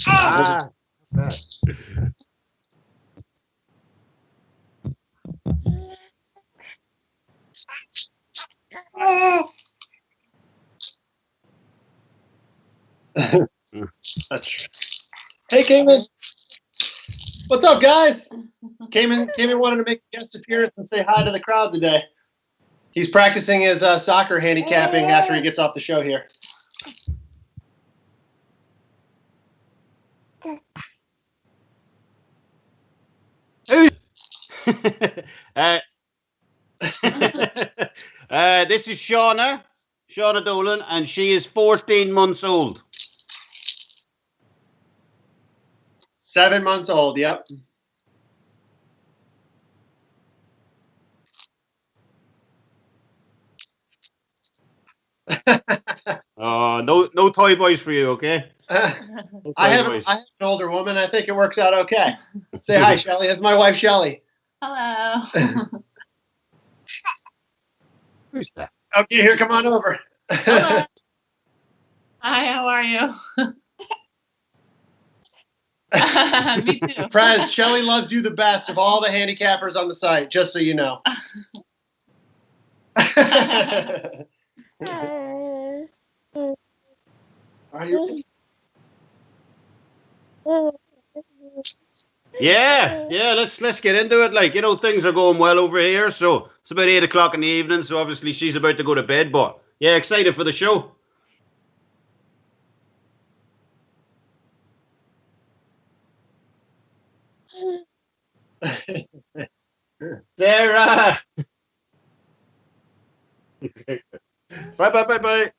Ah! That's right. Hey, Cayman. What's up, guys? Cayman wanted to make a guest appearance and say hi to the crowd today. He's practicing his soccer handicapping after he gets off the show here. This is Shauna Dolan, and she is 14 months old. 7 months old, yep. No toy boys for you, okay? I have an older woman. I think it works out okay. Say hi, Shelly. That's my wife, Shelly. Hello. Who's that? Okay, here, come on over. Hello. Hi, how are you? Me too. Prez, Shelly loves you the best of all the handicappers on the site, just so you know. Are you? Yeah. Let's get into it. Like, things are going well over here. So it's about 8 o'clock in the evening. So obviously she's about to go to bed. But yeah, excited for the show. Sarah. Bye.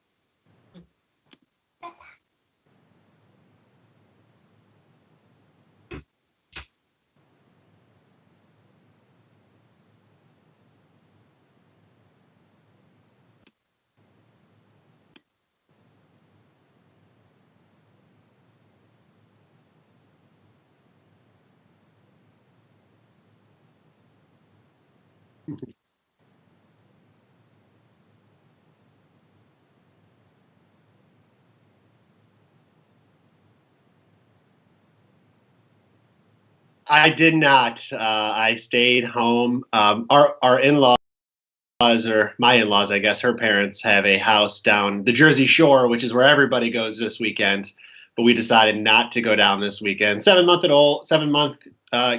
I did not. I stayed home. Our in-laws, or my in-laws, I guess, her parents have a house down the Jersey Shore, which is where everybody goes this weekend. But we decided not to go down this weekend. 7 month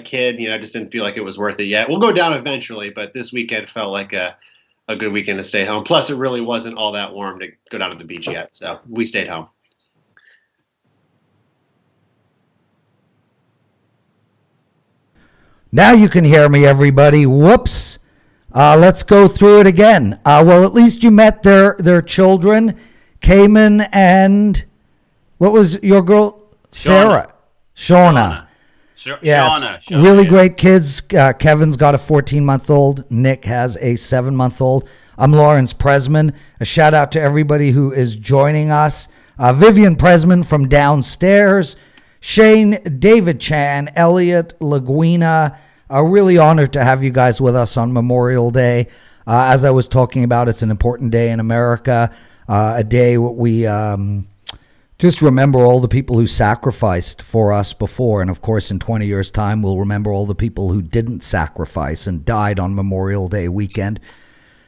kid, just didn't feel like it was worth it yet. We'll go down eventually, but this weekend felt like a good weekend to stay home. Plus, it really wasn't all that warm to go down to the beach yet, so we stayed home. Now you can hear me, everybody. Whoops. Let's go through it again. Well, at least you met their children, Cayman and what was your girl? Sarah. Shauna. Yes. Shauna, really great kids. Kevin's got a 14-month-old. Nick has a 7-month-old. I'm Lawrence Prezman. A shout out to everybody who is joining us. Vivian Prezman from downstairs. Shane, David Chan, Elliot, Laguina. Really honored to have you guys with us on Memorial Day. As I was talking about, it's an important day in America, a day we just remember all the people who sacrificed for us before. And of course, in 20 years' time, we'll remember all the people who didn't sacrifice and died on Memorial Day weekend.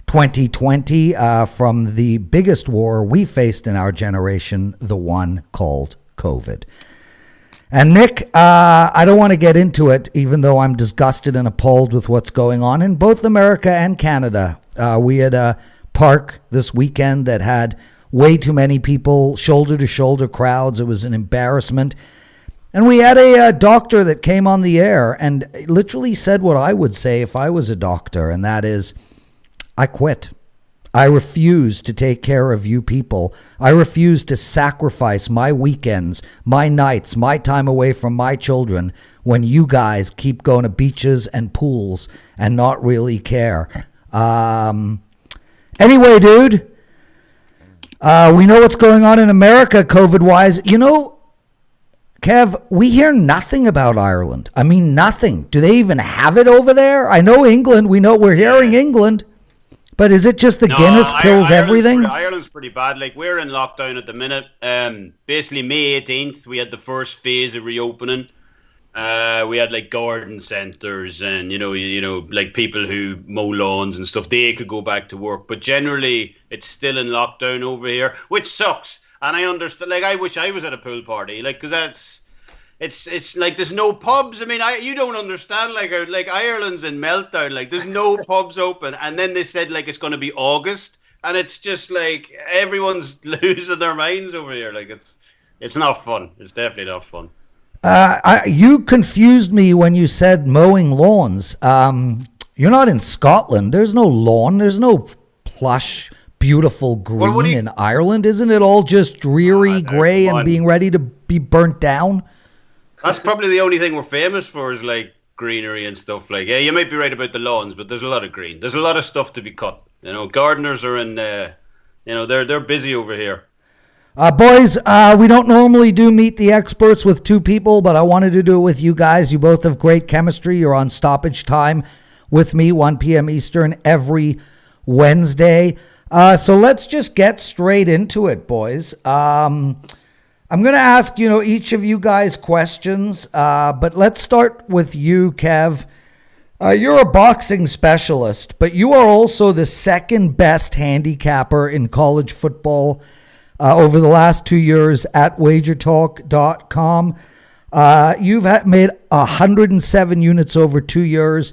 2020, from the biggest war we faced in our generation, the one called COVID. And Nick, I don't want to get into it, even though I'm disgusted and appalled with what's going on in both America and Canada. We had a park this weekend that had way too many people, shoulder-to-shoulder crowds. It was an embarrassment. And we had a doctor that came on the air and literally said what I would say if I was a doctor, and that is, I quit. I refuse to take care of you people. I refuse to sacrifice my weekends, my nights, my time away from my children when you guys keep going to beaches and pools and not really care. Anyway, dude, we know what's going on in America COVID-wise. Kev, we hear nothing about Ireland. I mean, nothing. Do they even have it over there? I know England. We know we're hearing England. But is it just the Guinness kills everything? Ireland's pretty bad. Like, we're in lockdown at the minute. Basically, May 18th, we had the first phase of reopening. We had like garden centres and you know like people who mow lawns and stuff. They could go back to work, but generally it's still in lockdown over here, which sucks. And I understand. Like, I wish I was at a pool party, like, because it's like there's no pubs. I mean, you don't understand. Like Ireland's in meltdown. Like, there's no pubs open, and then they said like it's going to be August, and it's just like everyone's losing their minds over here. Like, it's not fun. It's definitely not fun. You confused me when you said mowing lawns. You're not in Scotland. There's no lawn. There's no plush, beautiful green in Ireland. Isn't it all just dreary, grey, and being ready to be burnt down? That's probably the only thing we're famous for is like greenery and stuff. Like, yeah, you might be right about the lawns, but there's a lot of green. There's a lot of stuff to be cut. You know, gardeners are in. They're busy over here. Boys, we don't normally do Meet the Experts with two people, but I wanted to do it with you guys. You both have great chemistry. You're on stoppage time with me, 1 p.m. Eastern, every Wednesday. So let's just get straight into it, boys. I'm going to ask, each of you guys questions, but let's start with you, Kev. You're a boxing specialist, but you are also the second best handicapper in college football over the last 2 years at WagerTalk.com. You've made 107 units over 2 years.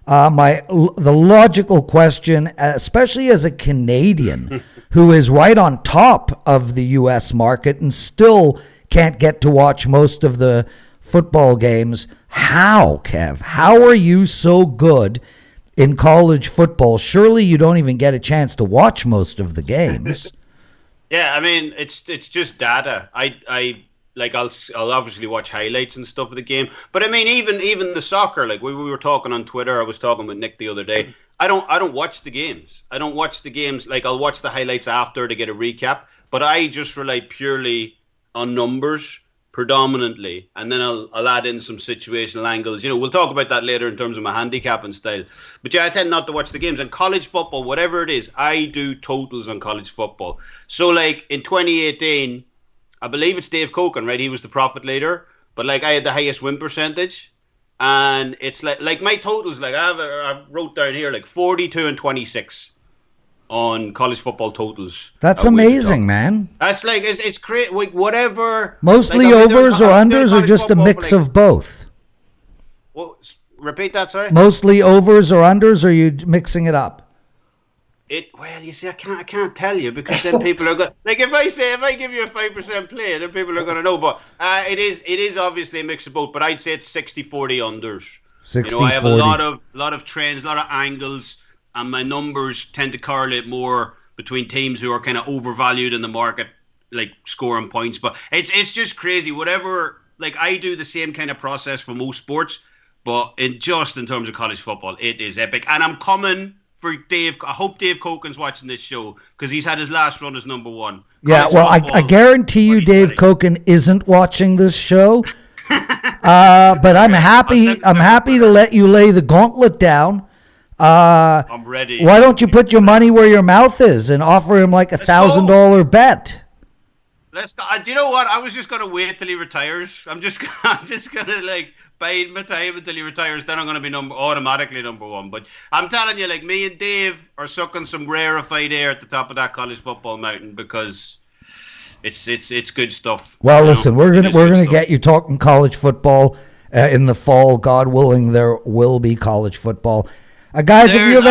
The logical question, especially as a Canadian who is right on top of the U.S. market and still can't get to watch most of the football games, how, Kev? How are you so good in college football? Surely you don't even get a chance to watch most of the games. Yeah, I mean, it's just data. I'll obviously watch highlights and stuff of the game, but I mean, even the soccer. Like, we were talking on Twitter. I was talking with Nick the other day. I don't watch the games. I don't watch the games. Like, I'll watch the highlights after to get a recap, but I just rely purely on numbers predominantly, and then I'll add in some situational angles. We'll talk about that later in terms of my handicapping style. But yeah, I tend not to watch the games. And college football, whatever it is, I do totals on college football. So like in 2018, I believe it's Dave Coken, right? He was the profit leader, but like I had the highest win percentage, and it's like my totals. Like I wrote down here like 42 and 26. On college football totals. That's amazing, man. That's like, it's great. Like, whatever. Mostly overs or unders, or just a mix of both? Well, repeat that, sorry. Mostly overs or unders, or are you mixing it up? Well, you see, I can't tell you, because then people are going, like, if I give you a 5% play, then people are going to know. But it is obviously a mix of both. But I'd say it's 60-40 unders. 60-40. I have a lot of trends, a lot of angles. And my numbers tend to correlate more between teams who are kind of overvalued in the market, like scoring points. But it's just crazy. Whatever, like, I do the same kind of process for most sports, but in terms of college football, it is epic. And I'm coming for Dave. I hope Dave Coken's watching this show, because he's had his last run as number one. Yeah, well, I guarantee you Dave Coken isn't watching this show. But I'm happy. I'm happy to let you lay the gauntlet down. I'm ready. Why don't you put your money where your mouth is and offer him like $1,000 bet? Let's go. Do you know what? I was just gonna wait till he retires. I'm just gonna like bide my time until he retires. Then I'm gonna be automatically number one. But I'm telling you, like, me and Dave are sucking some rarefied air at the top of that college football mountain, because it's good stuff. Well, listen, we're gonna get you talking college football in the fall. God willing, there will be college football. Guys, if you have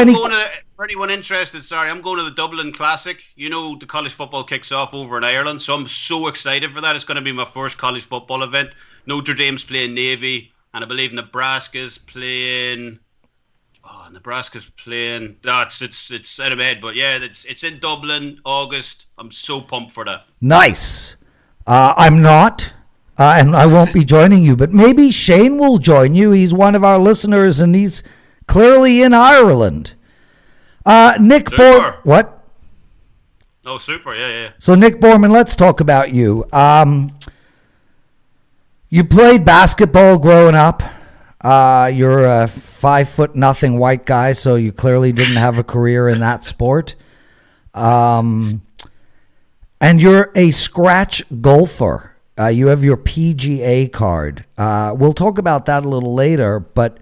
for anyone interested, I'm going to the Dublin Classic. The college football kicks off over in Ireland, so I'm so excited for that. It's going to be my first college football event. Notre Dame's playing Navy, and I believe Nebraska's playing. It's out of my head, but yeah, it's in Dublin, August. I'm so pumped for that. Nice. I'm not. And I won't be joining you, but maybe Shane will join you. He's one of our listeners, and he's clearly in Ireland. Nick Borman. What? Oh, super. Yeah. So, Nick Borman, let's talk about you. You played basketball growing up. You're a 5'0" white guy, so you clearly didn't have a career in that sport. And you're a scratch golfer. You have your PGA card. We'll talk about that a little later, but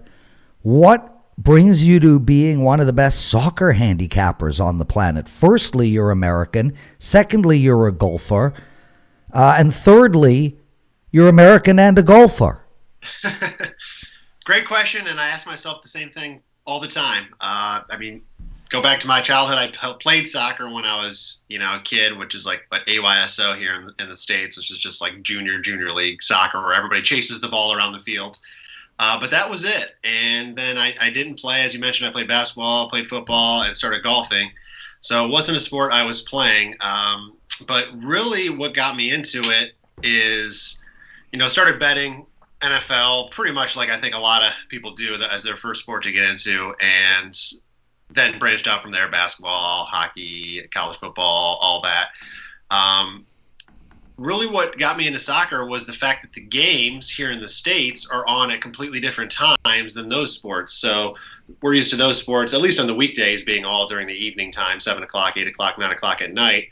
what brings you to being one of the best soccer handicappers on the planet? Firstly, you're American. Secondly, you're a golfer. And thirdly, you're American and a golfer. Great question, and I ask myself the same thing all the time. Go back to my childhood. I played soccer when I was, a kid, which is like AYSO here in the States, which is just like junior league soccer where everybody chases the ball around the field. But that was it. And then I didn't play. As you mentioned, I played basketball, played football, and started golfing. So it wasn't a sport I was playing. But really what got me into it is, started betting NFL pretty much like I think a lot of people do as their first sport to get into, and then branched out from there: basketball, hockey, college football, all that. Really what got me into soccer was the fact that the games here in the States are on at completely different times than those sports. So we're used to those sports, at least on the weekdays, being all during the evening time, 7 o'clock, 8 o'clock, 9 o'clock at night.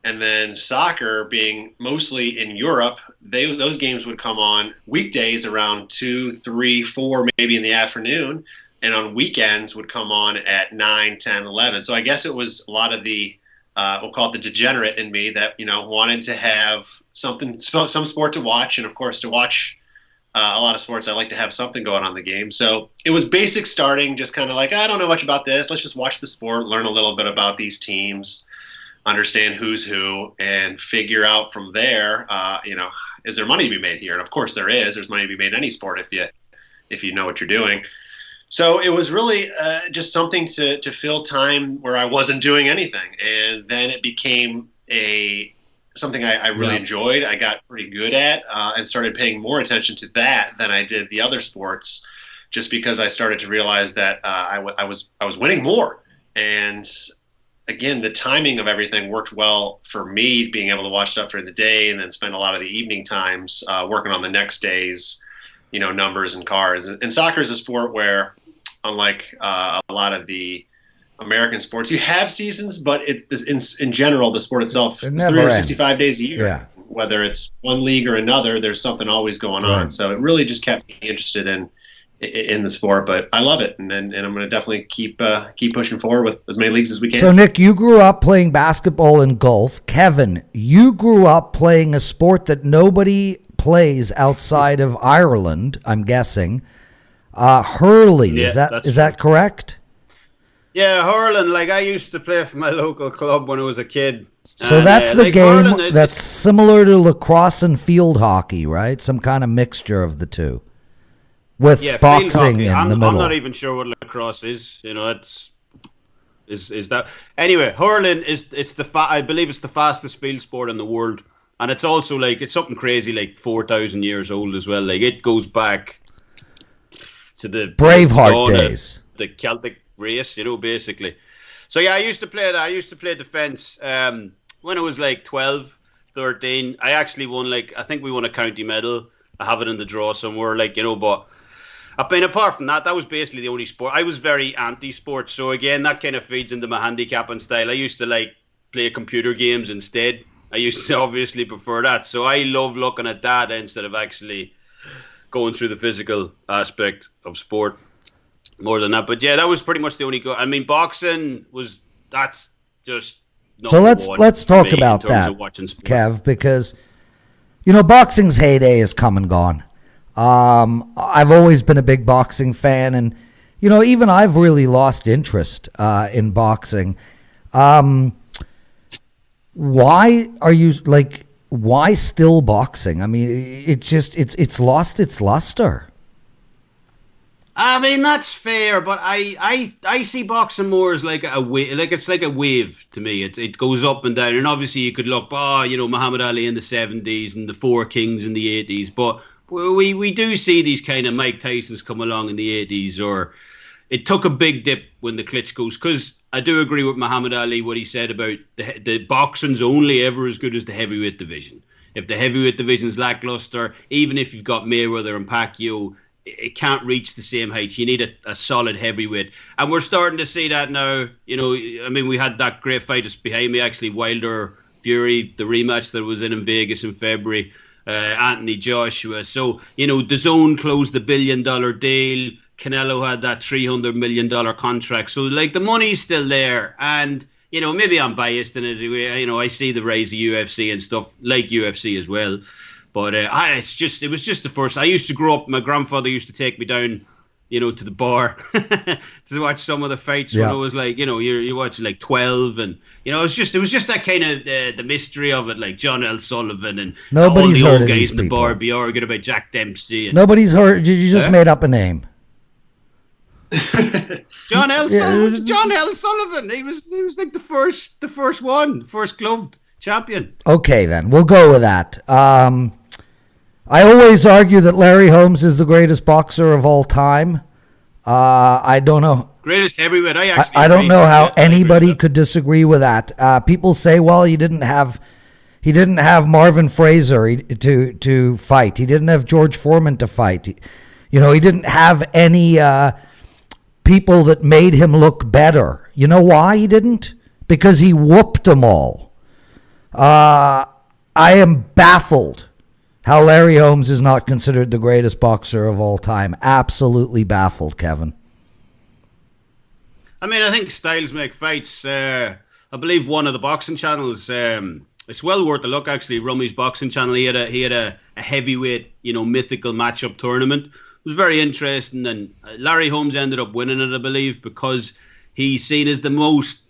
And then soccer being mostly in Europe, those games would come on weekdays around 2, 3, 4, maybe in the afternoon. And on weekends would come on at 9, 10, 11. So I guess it was a lot of the, we'll call it the degenerate in me that, wanted to have some sport to watch. And of course, to watch a lot of sports, I like to have something going on in the game. So it was basic starting, just kind of like, I don't know much about this. Let's just watch the sport, learn a little bit about these teams, understand who's who, and figure out from there, is there money to be made here? And of course there is. There's money to be made in any sport if you know what you're doing. So it was really just something to fill time where I wasn't doing anything. And then it became something I really enjoyed. I got pretty good at and started paying more attention to that than I did the other sports, just because I started to realize that I was winning more. And again, the timing of everything worked well for me, being able to watch stuff during the day and then spend a lot of the evening times working on the next day's, numbers and cards. And soccer is a sport where, unlike a lot of the American sports, you have seasons, but in general, the sport itself is 365 days a year. Yeah. Whether it's one league or another, there's something always going on. Right. So it really just kept me interested in the sport, but I love it, and I'm going to definitely keep pushing forward with as many leagues as we can. So, Nick, you grew up playing basketball and golf. Kevin, you grew up playing a sport that nobody plays outside of Ireland, I'm guessing. Hurley, Yeah, is that correct? Yeah, hurling. Like, I used to play for my local club when I was a kid. So that's the game that's similar to lacrosse and field hockey, right? Some kind of mixture of the two. With boxing in the middle. I'm not even sure what lacrosse is. Is that anyway? Hurling I believe it's the fastest field sport in the world, and it's also like it's something crazy like 4,000 years old as well. Like it goes back to the Braveheart days, the Celtic race, basically. So yeah, I used to play that. I used to play defence when I was like 12, 13. I actually won I think we won a county medal. I have it in the draw somewhere, but. Apart from that, that was basically the only sport. I was very anti-sport, so again, that kind of feeds into my handicapping style. I used to play computer games instead. I used to obviously prefer that, so I love looking at that instead of actually going through the physical aspect of sport more than that. But yeah, that was pretty much the only go. I mean, boxing that's just. So let's talk about that, Kev, because boxing's heyday is come and gone. I've always been a big boxing fan, and even I've really lost interest in boxing. Why are you why still boxing? I mean, it's lost its luster. I mean, that's fair, but I see boxing more as like a wave, it's like a wave to me. It goes up and down, and obviously you could look, Muhammad Ali in the 70s and the Four Kings in the 80s, but we do see these kind of Mike Tysons come along in the 80s, or it took a big dip when the Klitschko's, because I do agree with Muhammad Ali, what he said about the boxing's only ever as good as the heavyweight division. If the heavyweight division's lackluster, even if you've got Mayweather and Pacquiao, it can't reach the same height. You need a solid heavyweight. And we're starting to see that now. I mean, we had that great fight that's behind me, actually, Wilder Fury, the rematch that was in Vegas in February, Anthony Joshua. So, the Zone closed the $1 billion deal. Canelo had that $300 million contract. So, the money's still there. And, maybe I'm biased in it. I see the rise of UFC and stuff, like UFC as well. But it was just the first. I used to grow up. My grandfather used to take me down, to the bar to watch some of the fights when I was you're watching 12, and it was just that kind of the mystery of it, like John L. Sullivan and nobody's all the heard old of guys these in the people. bar be arguing about Jack Dempsey. Nobody's heard. You just made up a name. John L. Sullivan. John L. Sullivan. He was like the first gloved champion. Okay, then we'll go with that. I always argue that Larry Holmes is the greatest boxer of all time. I don't know. Greatest heavyweight. I don't know how anybody could disagree with that. People say, well, he didn't have Marvin Fraser to fight. He didn't have George Foreman to fight. He didn't have any people that made him look better. You know why he didn't? Because he whooped them all. I am baffled how Larry Holmes is not considered the greatest boxer of all time. Absolutely baffled, Kevin. I mean, I think styles make fights. I believe one of the boxing channels, it's well worth a look, actually, Rummy's boxing channel. He had a heavyweight, mythical matchup tournament. It was very interesting, and Larry Holmes ended up winning it, I believe, because he's seen as the most...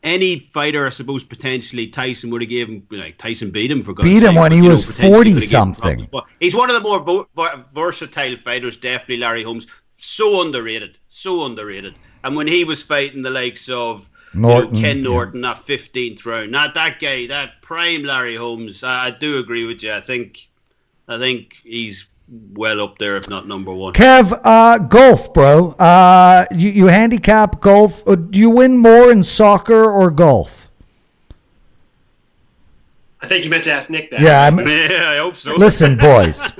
Any fighter, I suppose, potentially Tyson would have given, Tyson beat him for God's sake. Beat him when he was 40-something. He's one of the more versatile fighters, definitely, Larry Holmes. So underrated. And when he was fighting the likes of Ken Norton, that 15th round, not that guy, that prime Larry Holmes, I do agree with you. I think he's well up there, if not number one. Kev, golf, bro. You handicap golf. Do you win more in soccer or golf? I think you meant to ask Nick that. Yeah, I hope so. Listen, boys,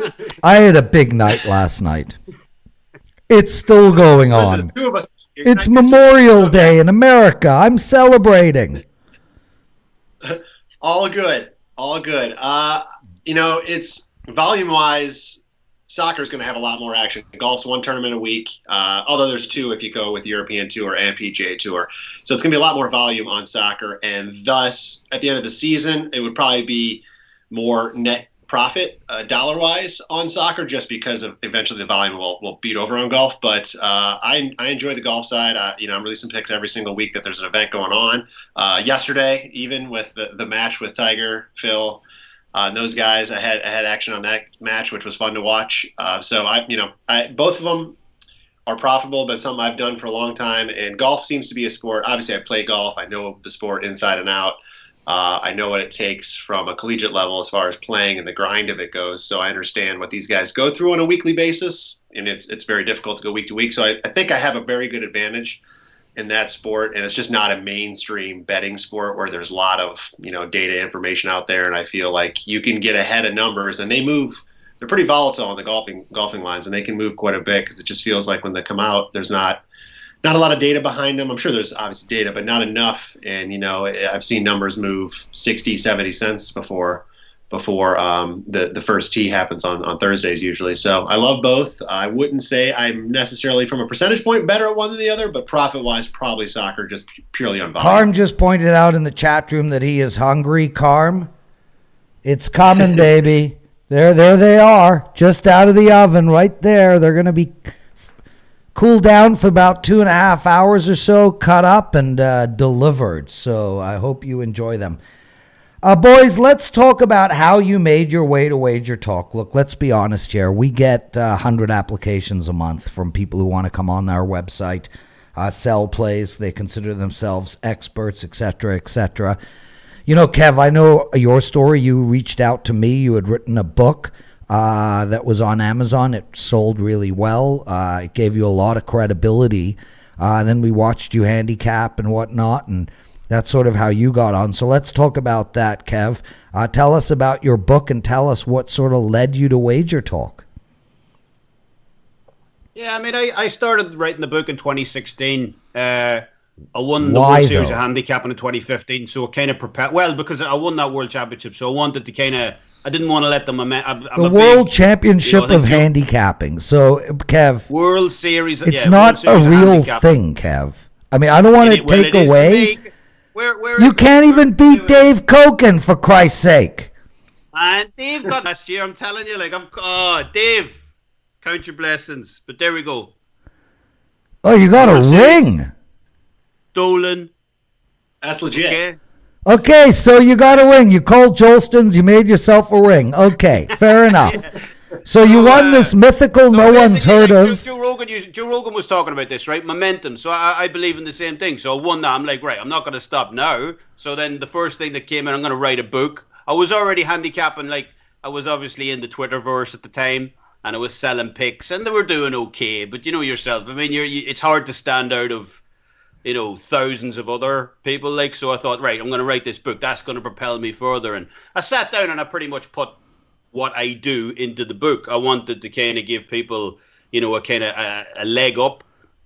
I had a big night last night. It's still going on. It's Memorial Day in America. I'm celebrating. All good. It's volume-wise, soccer is going to have a lot more action. Golf's one tournament a week, although there's two if you go with the European Tour and PGA Tour. So it's going to be a lot more volume on soccer, and thus, at the end of the season, it would probably be more net profit dollar-wise on soccer, just because of eventually the volume will beat over on golf. But I enjoy the golf side. I'm releasing picks every single week that there's an event going on. Yesterday, even with the match with Tiger, Phil, and those guys, I had action on that match, which was fun to watch. So both of them are profitable, but something I've done for a long time. And golf seems to be a sport. Obviously, I play golf. I know the sport inside and out. I know what it takes from a collegiate level as far as playing and the grind of it goes. So I understand what these guys go through on a weekly basis, and it's very difficult to go week to week. So I think I have a very good advantage in that sport, and it's just not a mainstream betting sport where there's a lot of data information out there, and I feel like you can get ahead of numbers, and they're pretty volatile on the golfing lines, and they can move quite a bit, because it just feels like when they come out, there's not a lot of data behind them. I'm sure there's obviously data, but not enough. And I've seen numbers move 60, 70 cents before the first tee happens on Thursdays usually. So I love both. I wouldn't say I'm necessarily, from a percentage point, better at one than the other, but profit-wise, probably soccer, just purely on volume. Carm just pointed out in the chat room that he is hungry. Carm, it's coming, baby. There they are, just out of the oven right there. They're going to be cooled down for about 2.5 hours or so, cut up and delivered. So I hope you enjoy them. Boys, let's talk about how you made your way to WagerTalk. Look, let's be honest here. We get 100 applications a month from people who want to come on our website, sell plays. They consider themselves experts, etc., etc. Kev, I know your story. You reached out to me. You had written a book that was on Amazon. It sold really well. It gave you a lot of credibility. Then we watched you handicap and whatnot, and that's sort of how you got on. So let's talk about that, Kev. Tell us about your book and tell us what sort of led you to WagerTalk. Yeah, I mean, I started writing the book in 2016. I won the Why, World Series though? of Handicapping in 2015, so it kind of prepared. Well, because I won that World Championship, so I wanted to kind of. I didn't want to let them. The World Championship of Handicapping. So, Kev, World Series. it's yeah, not World a Series of real Handicapping. thing, Kev. I mean, I don't want to take It is away. to me. Where You is can't it? even beat Dave Koken, for Christ's sake. And Dave got last year. I'm telling you, Dave, count your blessings. But there we go. Oh, you got a World Series. ring. Dolan. That's legit. Okay. Okay, so you got a ring. You called Jolston's. You made yourself a ring. Okay, fair enough. So you won this mythical, no one's heard of. Joe Rogan was talking about this, right? Momentum. So I believe in the same thing. So I won that. I'm like, right, I'm not going to stop now. So then the first thing that came in, I'm going to write a book. I was already handicapping. Like, I was obviously in the Twitterverse at the time, and I was selling picks, and they were doing okay. But you know yourself. I mean, it's hard to stand out of, thousands of other people. Like, so I thought, right, I'm going to write this book. That's going to propel me further. And I sat down and I pretty much put what I do into the book. I wanted to kind of give people, a kind of a leg up,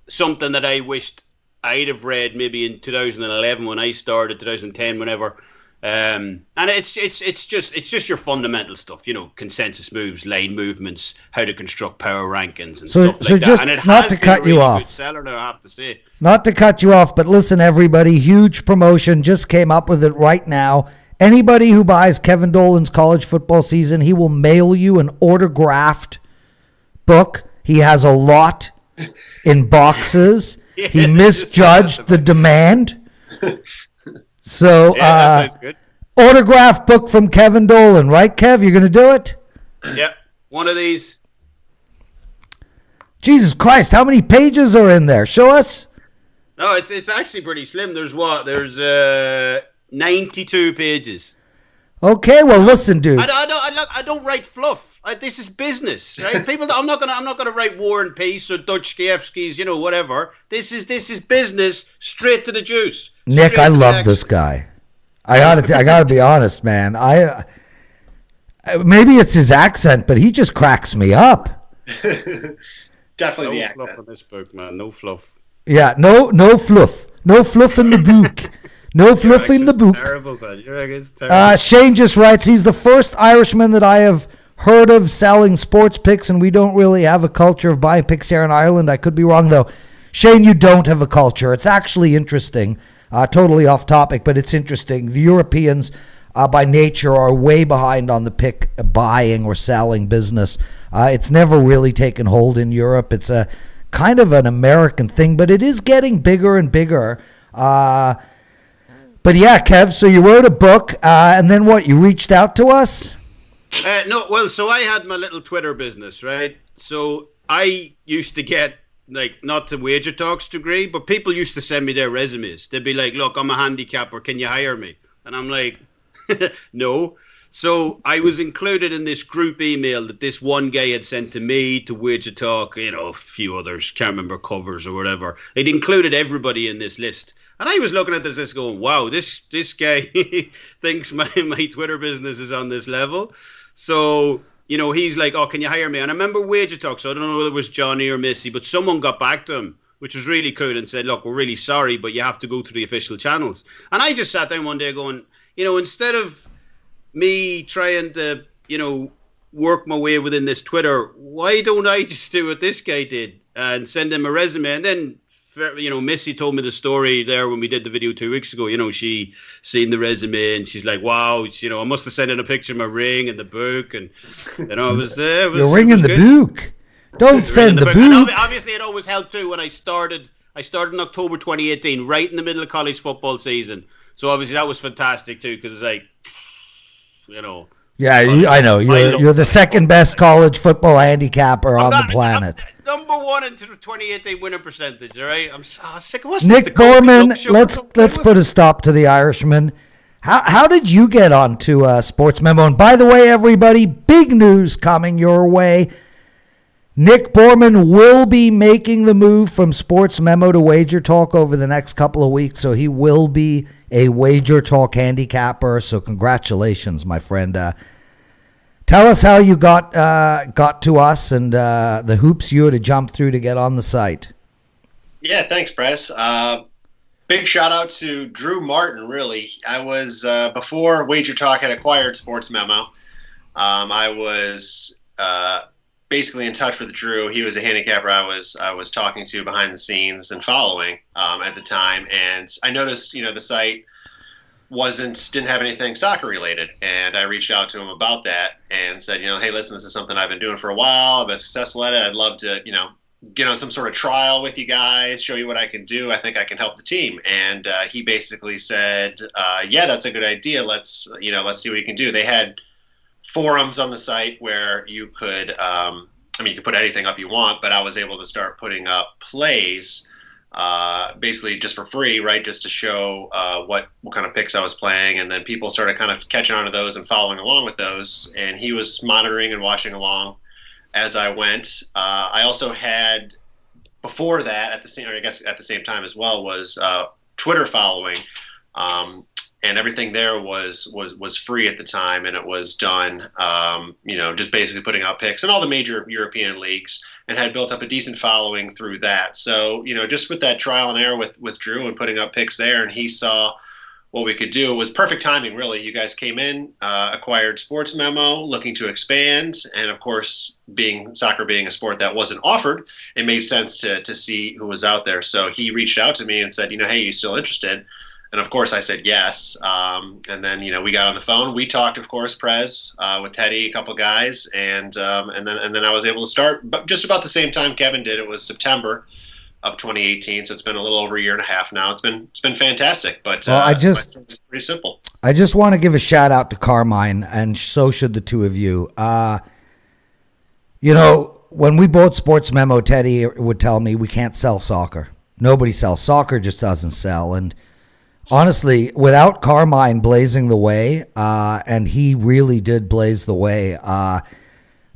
something that I wished I'd have read maybe in 2011 when I started, 2010, whenever. And it's just your fundamental stuff, consensus moves, line movements, how to construct power rankings and stuff like that. Just And it not has to been cut a really you off. good seller now, I have to say. Not to cut you off, but listen, everybody, huge promotion. Just came up with it right now. Anybody who buys Kevin Dolan's college football season, he will mail you an autographed book. He has a lot in boxes. Yeah, He misjudged the demand. So, Yeah, that sounds good. autographed book from Kevin Dolan, right, Kev? You're going to do it? Yeah, one of these. Jesus Christ, how many pages are in there? Show us. No, it's actually pretty slim. There's 92 pages. Okay, well, listen, dude. I don't write fluff. This is business, right? I'm not gonna write War and Peace or Dostoevsky's, whatever. This is business, straight to the juice. Nick, Straight I to the love action. this guy. I gotta be honest, man. Maybe it's his accent, but he just cracks me up. Definitely No the fluff accent. on this book, man. No fluff. Yeah, no fluff, no fluff in the book, no fluff in the book. Terrible, man. Your accent's terrible. Shane just writes, he's the first Irishman that I have heard of selling sports picks, and we don't really have a culture of buying picks here in Ireland. I could be wrong, though. Shane, you don't have a culture. It's actually interesting. Totally off topic, but it's interesting. The Europeans, by nature, are way behind on the pick buying or selling business. It's never really taken hold in Europe. It's a kind of an American thing, but it is getting bigger and bigger. But yeah, Kev, so you wrote a book, and then what? You reached out to us? No, well, so I had my little Twitter business, right? So I used to get, not to WagerTalk's degree, but people used to send me their resumes. They'd be like, look, I'm a handicapper. Can you hire me? And I'm like, no. So I was included in this group email that this one guy had sent to me, to WagerTalk, a few others, can't remember covers or whatever. It included everybody in this list. And I was looking at this list going, wow, this guy thinks my Twitter business is on this level. So, he's like, oh, can you hire me? And I remember WagerTalk, so I don't know whether it was Johnny or Missy, but someone got back to him, which was really cool, and said, look, we're really sorry, but you have to go through the official channels. And I just sat down one day going, instead of me trying to, work my way within this Twitter, why don't I just do what this guy did and send him a resume? And then, Missy told me the story there when we did the video 2 weeks ago. She seen the resume and she's like, wow, I must have sent in a picture of my ring and the book. And, it was You're ringing the good. book. Don't send the And book. obviously, it always helped too when I started. I started in October 2018, right in the middle of college football season. So obviously that was fantastic too, because it's like, Yeah, I know. You're the second best college football handicapper on the planet. I'm number one in 2018 winning percentage. All right, I'm so sick. What's Nick this, the Coke Borman, Club show? let's put a stop to the Irishman. How did you get onto Sportsmemo? And by the way, everybody, big news coming your way. Nick Borman will be making the move from Sportsmemo to WagerTalk over the next couple of weeks, so he will be a WagerTalk handicapper. So congratulations, my friend. Tell us how you got to us and the hoops you had to jump through to get on the site. Yeah, thanks, Press. Big shout out to Drew Martin, really. I was, before WagerTalk had acquired Sportsmemo, I was basically in touch with Drew. He was a handicapper I was talking to behind the scenes and following at the time. And I noticed, the site didn't have anything soccer related. And I reached out to him about that and said, hey, listen, this is something I've been doing for a while. I've been successful at it. I'd love to, get on some sort of trial with you guys, show you what I can do. I think I can help the team. And he basically said, yeah, that's a good idea. Let's see what you can do. They had forums on the site where you could, you could put anything up you want, but I was able to start putting up plays, basically just for free, right? Just to show what kind of picks I was playing. And then people started kind of catching on to those and following along with those. And he was monitoring and watching along as I went. I also had, before that, at the same time as well, was Twitter following, and everything there was free at the time, and it was done, just basically putting out picks in all the major European leagues, and had built up a decent following through that. So, just with that trial and error with Drew and putting up picks there, and he saw what we could do. It was perfect timing, really. You guys came in, acquired Sportsmemo, looking to expand, and of course, soccer being a sport that wasn't offered, it made sense to see who was out there. So he reached out to me and said, hey, you still interested? And of course, I said yes. And then we got on the phone. We talked, of course, Prez with Teddy, a couple guys, and then I was able to start. But just about the same time Kevin did. It was September of 2018, so it's been a little over a year and a half now. It's been fantastic, but it's pretty simple. I just want to give a shout out to Carmine, and so should the two of you. When we bought Sportsmemo, Teddy would tell me we can't sell soccer. Nobody sells soccer, just doesn't sell. And honestly, without Carmine blazing the way, and he really did blaze the way.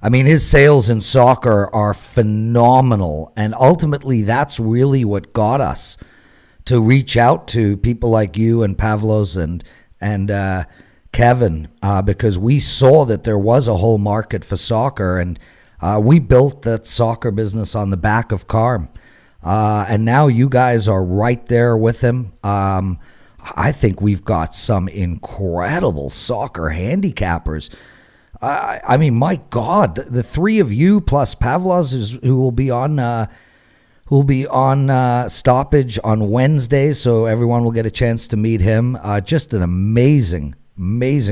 His sales in soccer are phenomenal, and ultimately that's really what got us to reach out to people like you and Pavlos and Kevin, because we saw that there was a whole market for soccer, and we built that soccer business on the back of Carm, and now you guys are right there with him. I think we've got some incredible soccer handicappers. My God, the three of you plus Pavlos, who will be on stoppage on Wednesday, so everyone will get a chance to meet him. Just an amazing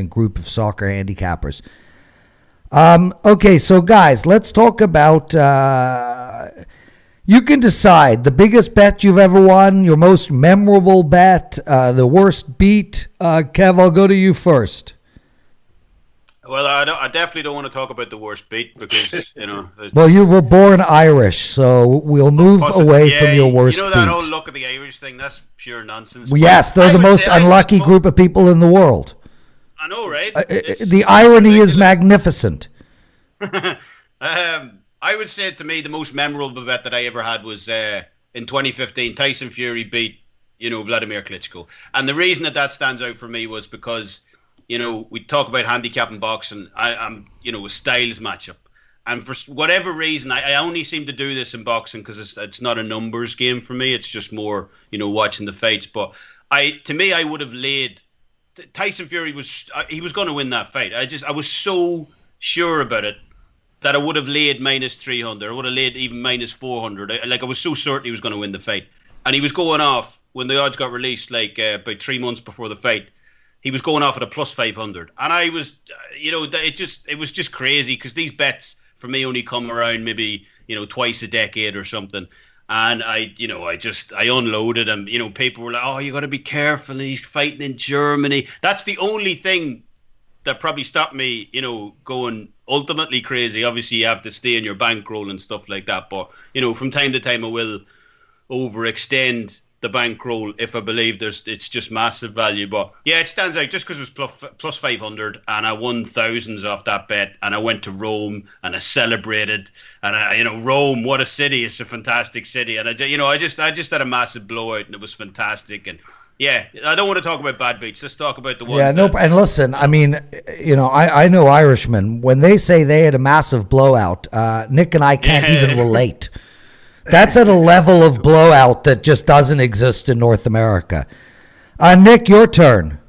group of soccer handicappers. Okay, so guys, let's talk about. You can decide the biggest bet you've ever won, your most memorable bet, the worst beat. Kev, I'll go to you first. Well, I definitely don't want to talk about the worst beat because, Well, you were born Irish, so we'll move away from your worst beat. That whole look at the Irish thing, that's pure nonsense. Well, yes, they're the most unlucky group of people in the world. I know, right? The irony is magnificent. I would say, to me, the most memorable bet that I ever had was in 2015, Tyson Fury beat, Vladimir Klitschko. And the reason that stands out for me was because, we talk about handicapping boxing. I'm a styles matchup. And for whatever reason, I only seem to do this in boxing because it's not a numbers game for me. It's just more, watching the fights. But I would have laid Tyson Fury he was going to win that fight. I was so sure about it that I would have laid minus 300. I would have laid even minus 400. I was so certain he was going to win the fight. And he was going off when the odds got released, about 3 months before the fight. He was going off at a plus 500. And I was, it was just crazy because these bets for me only come around maybe, twice a decade or something. And I unloaded and, people were like, oh, you got to be careful. He's fighting in Germany. That's the only thing that probably stopped me, going ultimately crazy. Obviously, you have to stay in your bankroll and stuff like that. But, from time to time, I will overextend the bankroll if I believe it's just massive value. But yeah, it stands out just because it was plus 500 and I won thousands off that bet, and I went to Rome and I celebrated, and Rome, what a city. It's a fantastic city. And I just had a massive blowout and it was fantastic. And Yeah, I don't want to talk about bad beats. Let's talk about the ones. Yeah, no, and listen, I mean, I know Irishmen. When they say they had a massive blowout, Nick and I can't even relate. That's at a level of blowout that just doesn't exist in North America. Nick, your turn.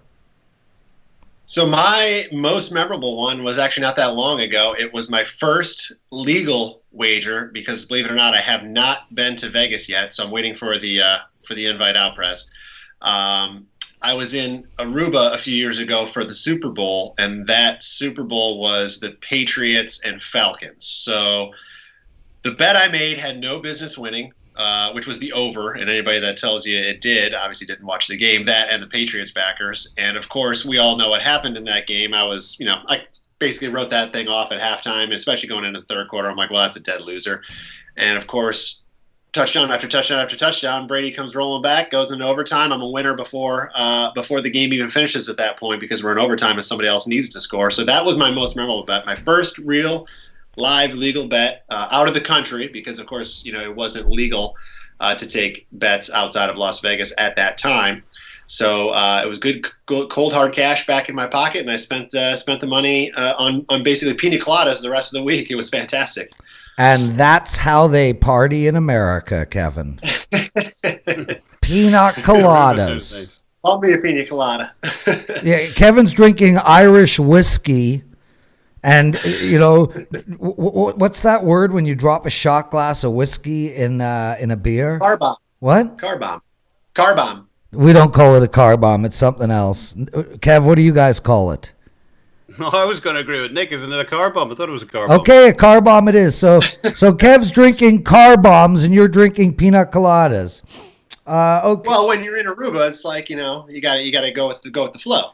So my most memorable one was actually not that long ago. It was my first legal wager because, believe it or not, I have not been to Vegas yet. So I'm waiting for the invite out press. I was in Aruba a few years ago for the Super Bowl, and that Super Bowl was the Patriots and Falcons. So the bet I made had no business winning, which was the over, and anybody that tells you it did obviously didn't watch the game, that and the Patriots backers. And of course, we all know what happened in that game. I basically wrote that thing off at halftime, especially going into the third quarter. I'm like, well, that's a dead loser. And of course, touchdown after touchdown after touchdown. Brady comes rolling back, goes into overtime. I'm a winner before the game even finishes at that point because we're in overtime and somebody else needs to score. So that was my most memorable bet. My first real live legal bet out of the country because, of course, it wasn't legal to take bets outside of Las Vegas at that time. So it was good, cold hard cash back in my pocket, and I spent the money on basically pina coladas the rest of the week. It was fantastic. And that's how they party in America, Kevin. Pina coladas. I'll be a pina colada. Yeah, Kevin's drinking Irish whiskey. And, what's that word when you drop a shot glass of whiskey in a beer? Car bomb. What? Car bomb. Car bomb. We don't call it a car bomb. It's something else. Kev, what do you guys call it? No, I was going to agree with Nick. Isn't it a car bomb? I thought it was a car bomb. Okay, a car bomb it is. So Kev's drinking car bombs and you're drinking pina coladas. Okay. Well, when you're in Aruba, it's like you got to go with the flow.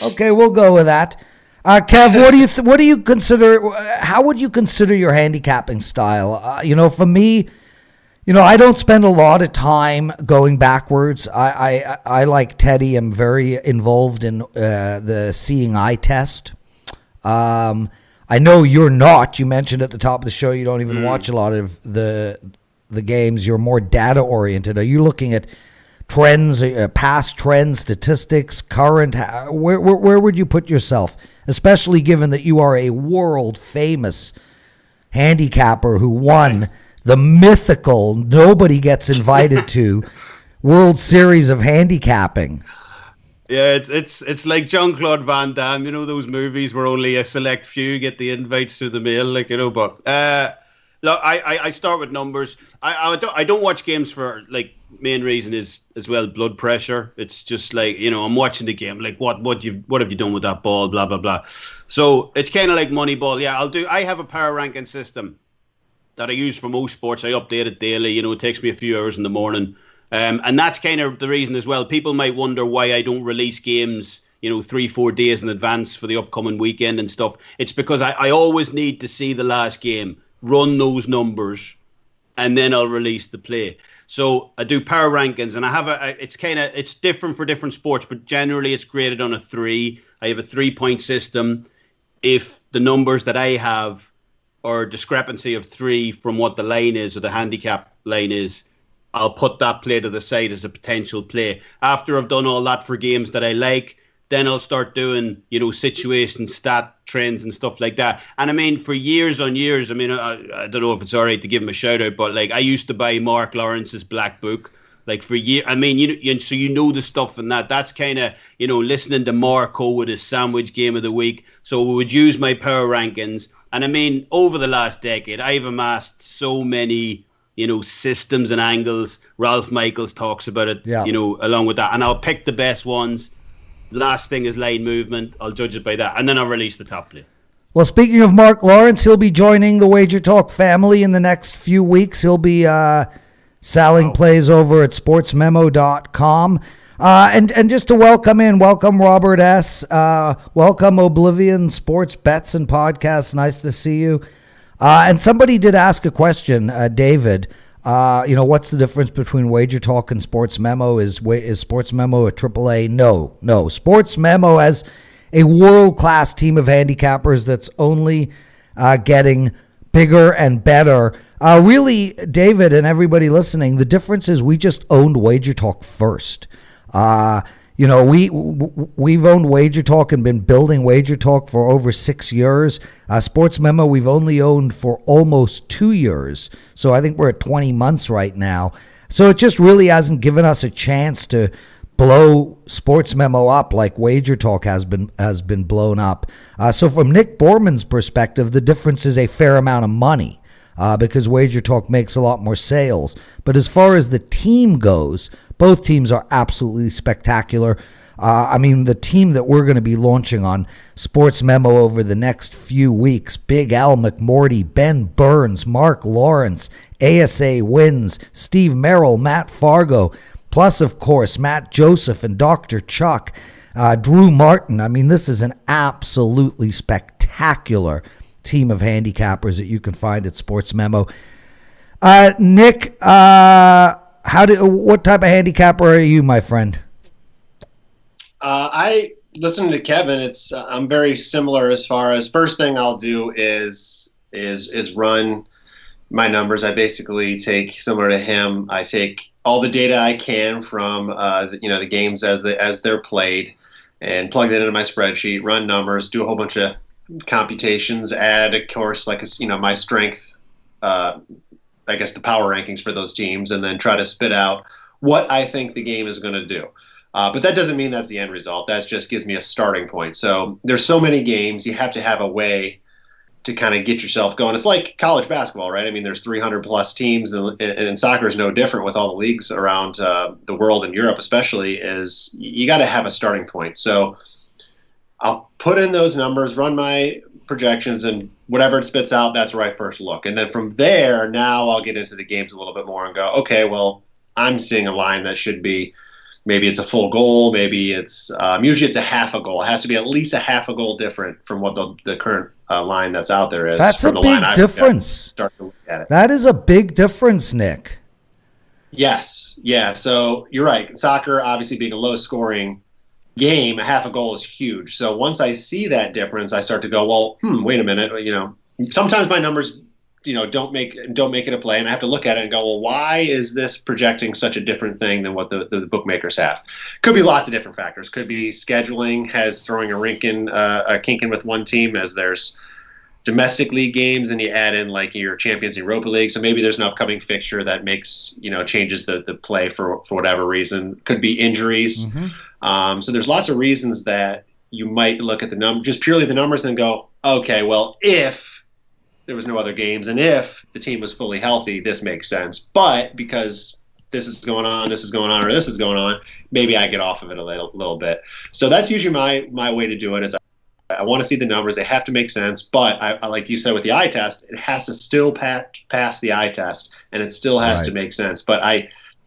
Okay, we'll go with that. Kev, what do you consider? How would you consider your handicapping style? For me, I don't spend a lot of time going backwards. I like Teddy. I'm very involved in the seeing eye test. I know you're not. You mentioned at the top of the show you don't even watch a lot of the games. You're more data oriented. Are you looking at trends, past trends, statistics, current? Where would you put yourself, especially given that you are a world famous handicapper who won the mythical, nobody gets invited to World Series of Handicapping? Yeah, it's like Jean-Claude Van Damme, those movies where only a select few get the invites through the mail, but look, I start with numbers. I don't watch games for, main reason is as well blood pressure. It's just I'm watching the game, what have you done with that ball, blah blah blah. So it's kind of like Moneyball. Yeah, I have a power ranking system that I use for most sports. I update it daily. It takes me a few hours in the morning. And that's kind of the reason as well. People might wonder why I don't release games, 3-4 days in advance for the upcoming weekend and stuff. It's because I always need to see the last game, run those numbers, and then I'll release the play. So I do power rankings, and I have it's different for different sports, but generally it's graded on a 3. I have a 3-point system. If the numbers that I have or discrepancy of 3 from what the line is or the handicap line is, I'll put that play to the side as a potential play. After I've done all that for games that I like, then I'll start doing, situation, stat trends and stuff like that. And I mean, for years on years, I don't know if it's all right to give him a shout out, but I used to buy Mark Lawrence's Black Book. For years, so the stuff in that. That's kind of, listening to Marco with his sandwich game of the week. So we would use my power rankings. And over the last decade, I've amassed so many, systems and angles. Ralph Michaels talks about it, along with that. And I'll pick the best ones. Last thing is line movement. I'll judge it by that. And then I'll release the top play. Well, speaking of Mark Lawrence, he'll be joining the WagerTalk family in the next few weeks. He'll be selling plays over at sportsmemo.com. And just to welcome Robert S. Welcome Oblivion Sports Bets and Podcasts. Nice to see you. And somebody did ask a question, David. What's the difference between WagerTalk and Sportsmemo? Is Sportsmemo a AAA? No. Sportsmemo has a world-class team of handicappers that's only getting bigger and better. Really, David and everybody listening, the difference is we just owned WagerTalk first. You know, we've owned WagerTalk and been building WagerTalk for over 6 years. Sportsmemo we've only owned for almost 2 years. So I think we're at 20 months right now. So it just really hasn't given us a chance to blow Sportsmemo up like WagerTalk has been blown up. So from Nick Borman's perspective, the difference is a fair amount of money because WagerTalk makes a lot more sales. But as far as the team goes, both teams are absolutely spectacular. I mean, the team that we're going to be launching on Sportsmemo over the next few weeks, Big Al McMorty, Ben Burns, Mark Lawrence, ASA Wins, Steve Merrill, Matt Fargo, plus, of course, Matt Joseph and Dr. Chuck, Drew Martin. I mean, this is an absolutely spectacular team of handicappers that you can find at Sportsmemo. Nick, what type of handicapper are you, my friend? I listening to Kevin. I'm very similar as far as first thing I'll do is run my numbers. I basically take, similar to him, I take all the data I can from the games as they're played, and plug that into my spreadsheet, run numbers, do a whole bunch of computations, add, of course, my strength. I guess the power rankings for those teams, and then try to spit out what I think the game is going to do. But that doesn't mean that's the end result. That just gives me a starting point. So there's so many games, you have to have a way to kind of get yourself going. It's like college basketball, right? I mean, there's 300 plus teams, and soccer is no different with all the leagues around the world and Europe especially, is you got to have a starting point. So I'll put in those numbers, run my projections, and whatever it spits out, that's where I first look. And then from there, now I'll get into the games a little bit more and go, okay, well, I'm seeing a line that should be, maybe it's a full goal, maybe it's, usually it's a half a goal. It has to be at least a half a goal different from what the current line that's out there is. That's a big difference. Start to look at it. That is a big difference, Nick. Yes. Yeah. So you're right. Soccer, obviously being a low scoring game, a half a goal is huge. So once I see that difference, I start to go, well, wait a minute. Sometimes my numbers, don't make it a play, and I have to look at it and go, well, why is this projecting such a different thing than what the bookmakers have? Could be lots of different factors. Could be scheduling has throwing a kink in with one team, as there's domestic league games, and you add in like your Champions Europa League. So maybe there's an upcoming fixture that makes, changes the play for whatever reason. Could be injuries. Mm-hmm. So there's lots of reasons that you might look at just purely the numbers and then go, okay, well, if there was no other games and if the team was fully healthy, this makes sense. But because this is going on, or this is going on, maybe I get off of it a little bit. So that's usually my way to do it. Is I want to see the numbers. They have to make sense. But I like you said with the eye test, it has to still pass the eye test, and it still has to make sense. But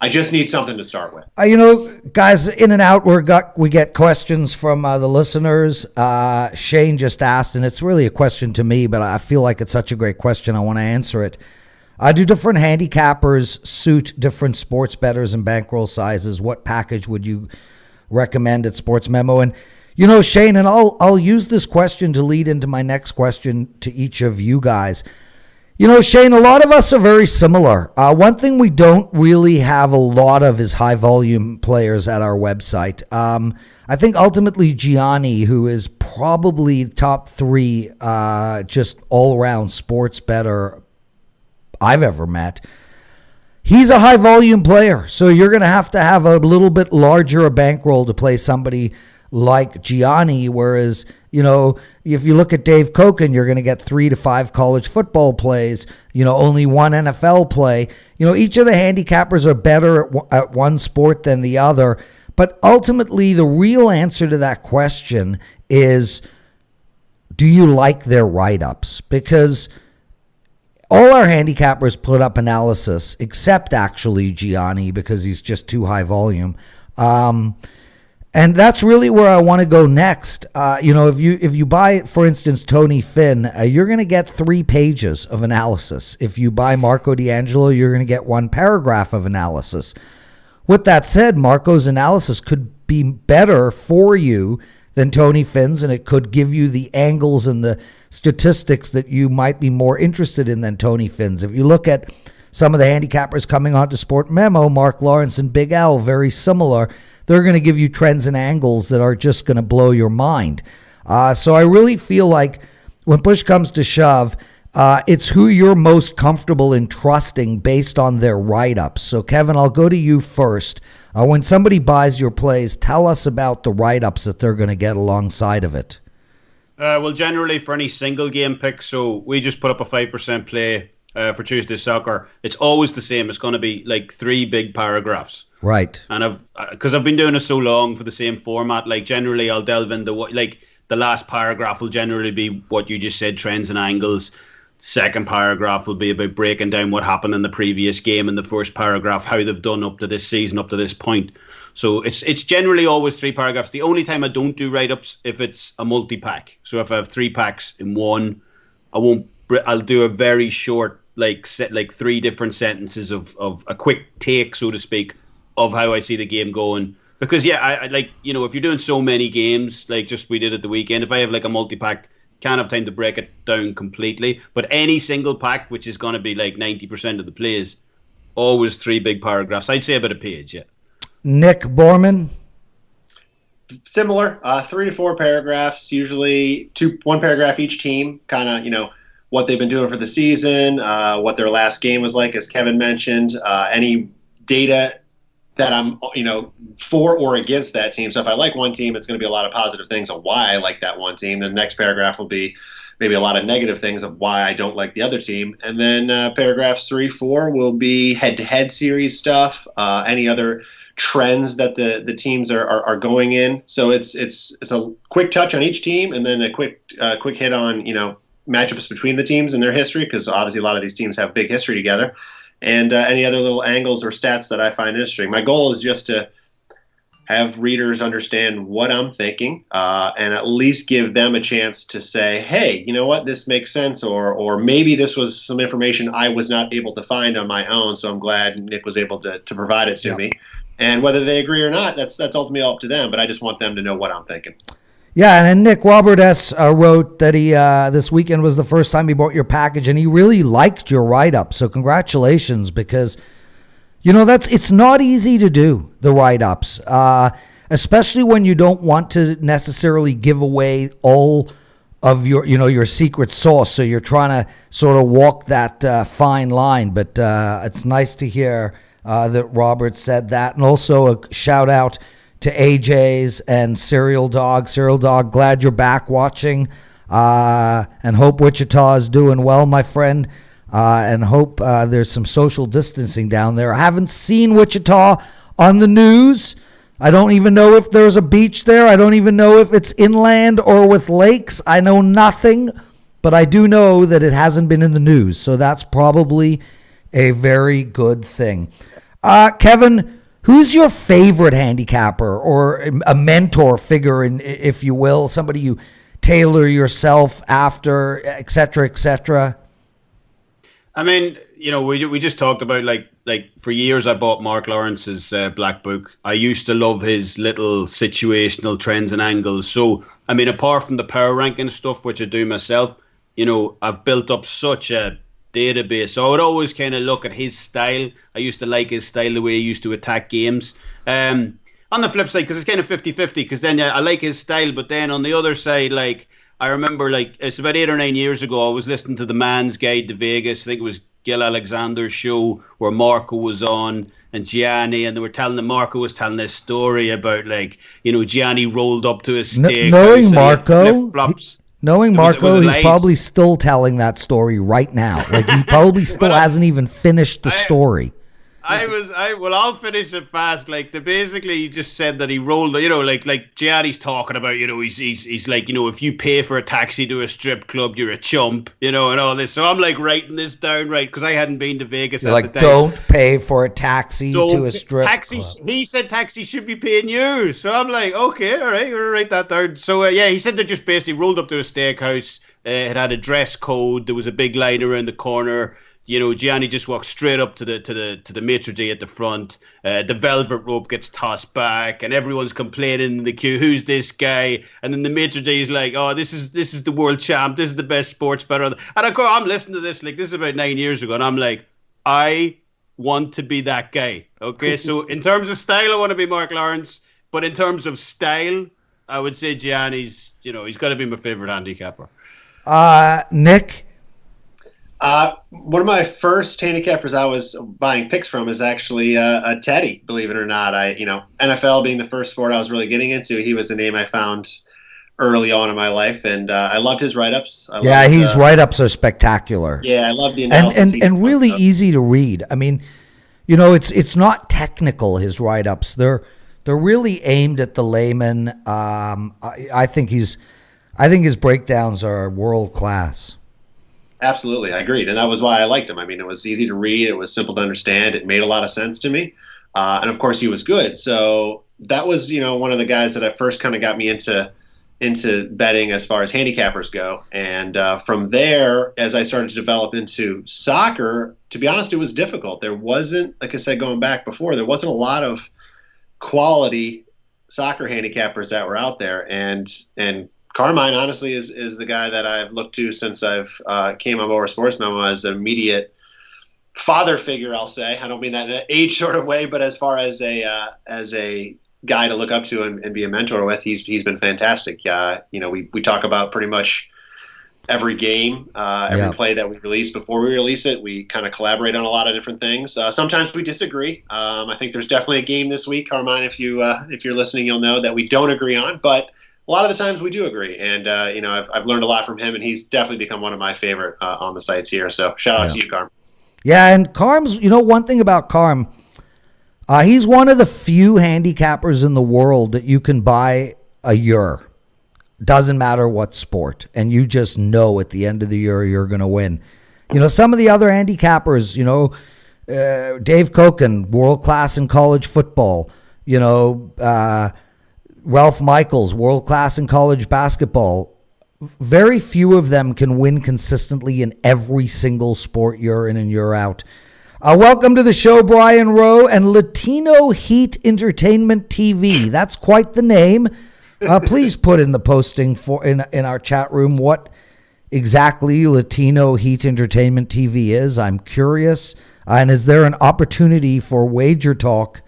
I just need something to start with. Guys, in and out, we get questions from the listeners. Shane just asked, and it's really a question to me, but I feel like it's such a great question. I want to answer it. Do different handicappers suit different sports bettors and bankroll sizes? What package would you recommend at Sportsmemo? And Shane, and I'll use this question to lead into my next question to each of you guys. Shane, a lot of us are very similar. One thing we don't really have a lot of is high-volume players at our website. I think ultimately Gianni, who is probably top 3 just all-around sports bettor I've ever met, he's a high-volume player. So you're going to have a little bit larger a bankroll to play somebody like Gianni, whereas, if you look at Dave Koken, you're going to get 3 to 5 college football plays, only 1 NFL play. Each of the handicappers are better at one sport than the other. But ultimately, the real answer to that question is, do you like their write-ups? Because all our handicappers put up analysis, except actually Gianni, because he's just too high volume. And that's really where I want to go next. If you buy, for instance, Tony Finn, you're going to get 3 pages of analysis. If you buy Marco D'Angelo, you're going to get 1 paragraph of analysis. With that said, Marco's analysis could be better for you than Tony Finn's, and it could give you the angles and the statistics that you might be more interested in than Tony Finn's. If you look at some of the handicappers coming on to Sportsmemo, Mark Lawrence and Big L, very similar. They're going to give you trends and angles that are just going to blow your mind. So I really feel like when push comes to shove, it's who you're most comfortable in trusting based on their write-ups. So, Kevin, I'll go to you first. When somebody buys your plays, tell us about the write-ups that they're going to get alongside of it. Well, generally for any single game pick, so we just put up a 5% play for Tuesday Soccer. It's always the same. It's going to be like 3 big paragraphs. Right. And because I've been doing it so long for the same format, like generally I'll delve into what, like the last paragraph will generally be what you just said, trends and angles. Second paragraph will be about breaking down what happened in the previous game. In the first paragraph, how they've done up to this season, up to this point. So it's generally always 3 paragraphs. The only time I don't do write-ups if it's a multi-pack. So if I have 3 packs in one, I'll do a very short, like 3 different sentences of a quick take, so to speak, of how I see the game going. Because I like, you know, if you're doing so many games, like just we did at the weekend, if I have like a multi-pack, can't have time to break it down completely. But any single pack, which is going to be like 90% of the plays, always 3 big paragraphs. I'd say about a page, yeah. Nick, Borman? Similar, 3 to 4 paragraphs, usually 1 paragraph each team, kind of, you know, what they've been doing for the season, what their last game was like, as Kevin mentioned, any data that I'm, you know, for or against that team. So if I like one team, it's going to be a lot of positive things of why I like that one team. The next paragraph will be maybe a lot of negative things of why I don't like the other team. And then paragraphs 3, 4 will be head-to-head series stuff, any other trends that the teams are going in. So it's a quick touch on each team, and then a quick hit on, you know, matchups between the teams and their history, because obviously a lot of these teams have big history together. And any other little angles or stats that I find interesting. My goal is just to have readers understand what I'm thinking, and at least give them a chance to say, hey, you know what, this makes sense, or maybe this was some information I was not able to find on my own, so I'm glad Nick was able to provide it to me. And whether they agree or not, that's ultimately up to them, but I just want them to know what I'm thinking. Yeah, and then Nick, Robert S. wrote that he this weekend was the first time he bought your package, and he really liked your write-up. So congratulations, because, you know, it's not easy to do, the write-ups, especially when you don't want to necessarily give away all of your, you know, your secret sauce. So you're trying to sort of walk that fine line. But it's nice to hear that Robert said that. And also a shout out to AJ's and Serial Dog. Serial Dog, glad you're back watching, and hope Wichita is doing well, my friend, and hope there's some social distancing down there. I haven't seen Wichita on the news. I don't even know if there's a beach there. I don't even know if it's inland or with lakes. I know nothing, but I do know that it hasn't been in the news, so that's probably a very good thing. Kevin, who's your favorite handicapper or a mentor figure, if you will, somebody you tailor yourself after, et cetera, et cetera? I mean, you know, we just talked about like for years I bought Mark Lawrence's Black Book. I used to love his little situational trends and angles. So, I mean, apart from the power ranking stuff, which I do myself, you know, I've built up such a database. So I would always kind of look at his style. I used to like his style, the way he used to attack games. On the flip side, because it's kind of 50-50, because then I like his style, but then on the other side, like, I remember, like, it's about 8 or 9 years ago, I was listening to The Man's Guide to Vegas. I think it was Gil Alexander's show where Marco was on and Gianni, and they were telling Marco was telling this story about, like, you know, Gianni rolled up to his steak. Knowing Marco, was he's lies. probably still telling that story right now. Like, he probably still hasn't even finished the story. I'll finish it fast. Like, basically he just said that he rolled, you know, like Gianni's talking about, you know, he's like, you know, if you pay for a taxi to a strip club, you're a chump, you know, and all this. So I'm like writing this down, right, because I hadn't been to Vegas You're at like, the time. don't pay for a taxi to a strip club. He said taxi should be paying you. So I'm like, okay, all right, we'll write that down. So he said they just basically rolled up to a steakhouse. It had a dress code. There was a big line around the corner. You know, Gianni just walks straight up to the maitre d' at the front. The velvet rope gets tossed back, and everyone's complaining in the queue, "Who's this guy?" And then the maitre d' is like, "Oh, this is the world champ. This is the best sports bettor." And of course, I'm listening to this, like, this is about 9 years ago, and I'm like, I want to be that guy. Okay, so in terms of style, I want to be Mark Lawrence, but in terms of style, I would say Gianni's. He's got to be my favorite handicapper. Nick. One of my first handicappers I was buying picks from is actually a Teddy. Believe it or not, NFL being the first sport I was really getting into, he was a name I found early on in my life, and I loved his write-ups. His write-ups are spectacular. Yeah, I love the analysis and really easy to read. I mean, it's not technical, his write-ups. They're really aimed at the layman. I think his breakdowns are world class. Absolutely, I agreed, and that was why I liked him. I mean, it was easy to read, it was simple to understand, it made a lot of sense to me, and of course, he was good. So that was, one of the guys that first kind of got me into betting as far as handicappers go. And from there, as I started to develop into soccer, to be honest, it was difficult. There wasn't, like I said, going back before, there wasn't a lot of quality soccer handicappers that were out there. And Carmine, honestly, is the guy that I've looked to since I've came on board Sportsmemo as an immediate father figure, I'll say. I don't mean that in an age sort of way, but as far as a guy to look up to and be a mentor with, he's been fantastic. We talk about pretty much every game, every play that we release. Before we release it, we kind of collaborate on a lot of different things. Sometimes we disagree. I think there's definitely a game this week, Carmine. If you're listening, you'll know that we don't agree on, but a lot of the times we do agree. And I've learned a lot from him, and he's definitely become one of my favorite on the sites here. So shout out to you, Carm. Yeah, and Carm's, one thing about Carm, he's one of the few handicappers in the world that you can buy a year. Doesn't matter what sport. And you just know at the end of the year you're going to win. Some of the other handicappers, Dave Koken, world class in college football. Ralph Michaels, world class in college basketball. Very few of them can win consistently in every single sport year in and year out. Welcome to the show, Brian Rowe and Latino Heat Entertainment TV. That's quite the name. Please put in the posting in our chat room what exactly Latino Heat Entertainment TV is. I'm curious. And is there an opportunity for WagerTalk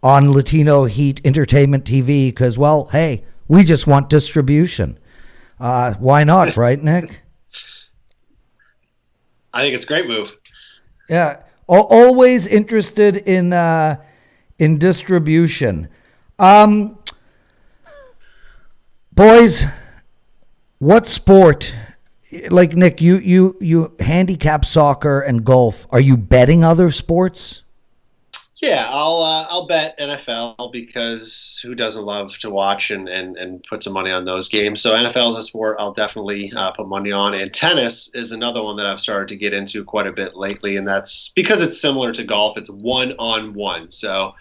on Latino Heat Entertainment TV? Because, well, hey, we just want distribution. Why not, right, Nick? I think it's a great move. Yeah. Always interested in distribution. Boys, what sport? Like Nick, you handicap soccer and golf. Are you betting other sports? Yeah, I'll bet NFL because who doesn't love to watch and put some money on those games? So NFL is a sport I'll definitely put money on. And tennis is another one that I've started to get into quite a bit lately, and that's because it's similar to golf. It's one-on-one. So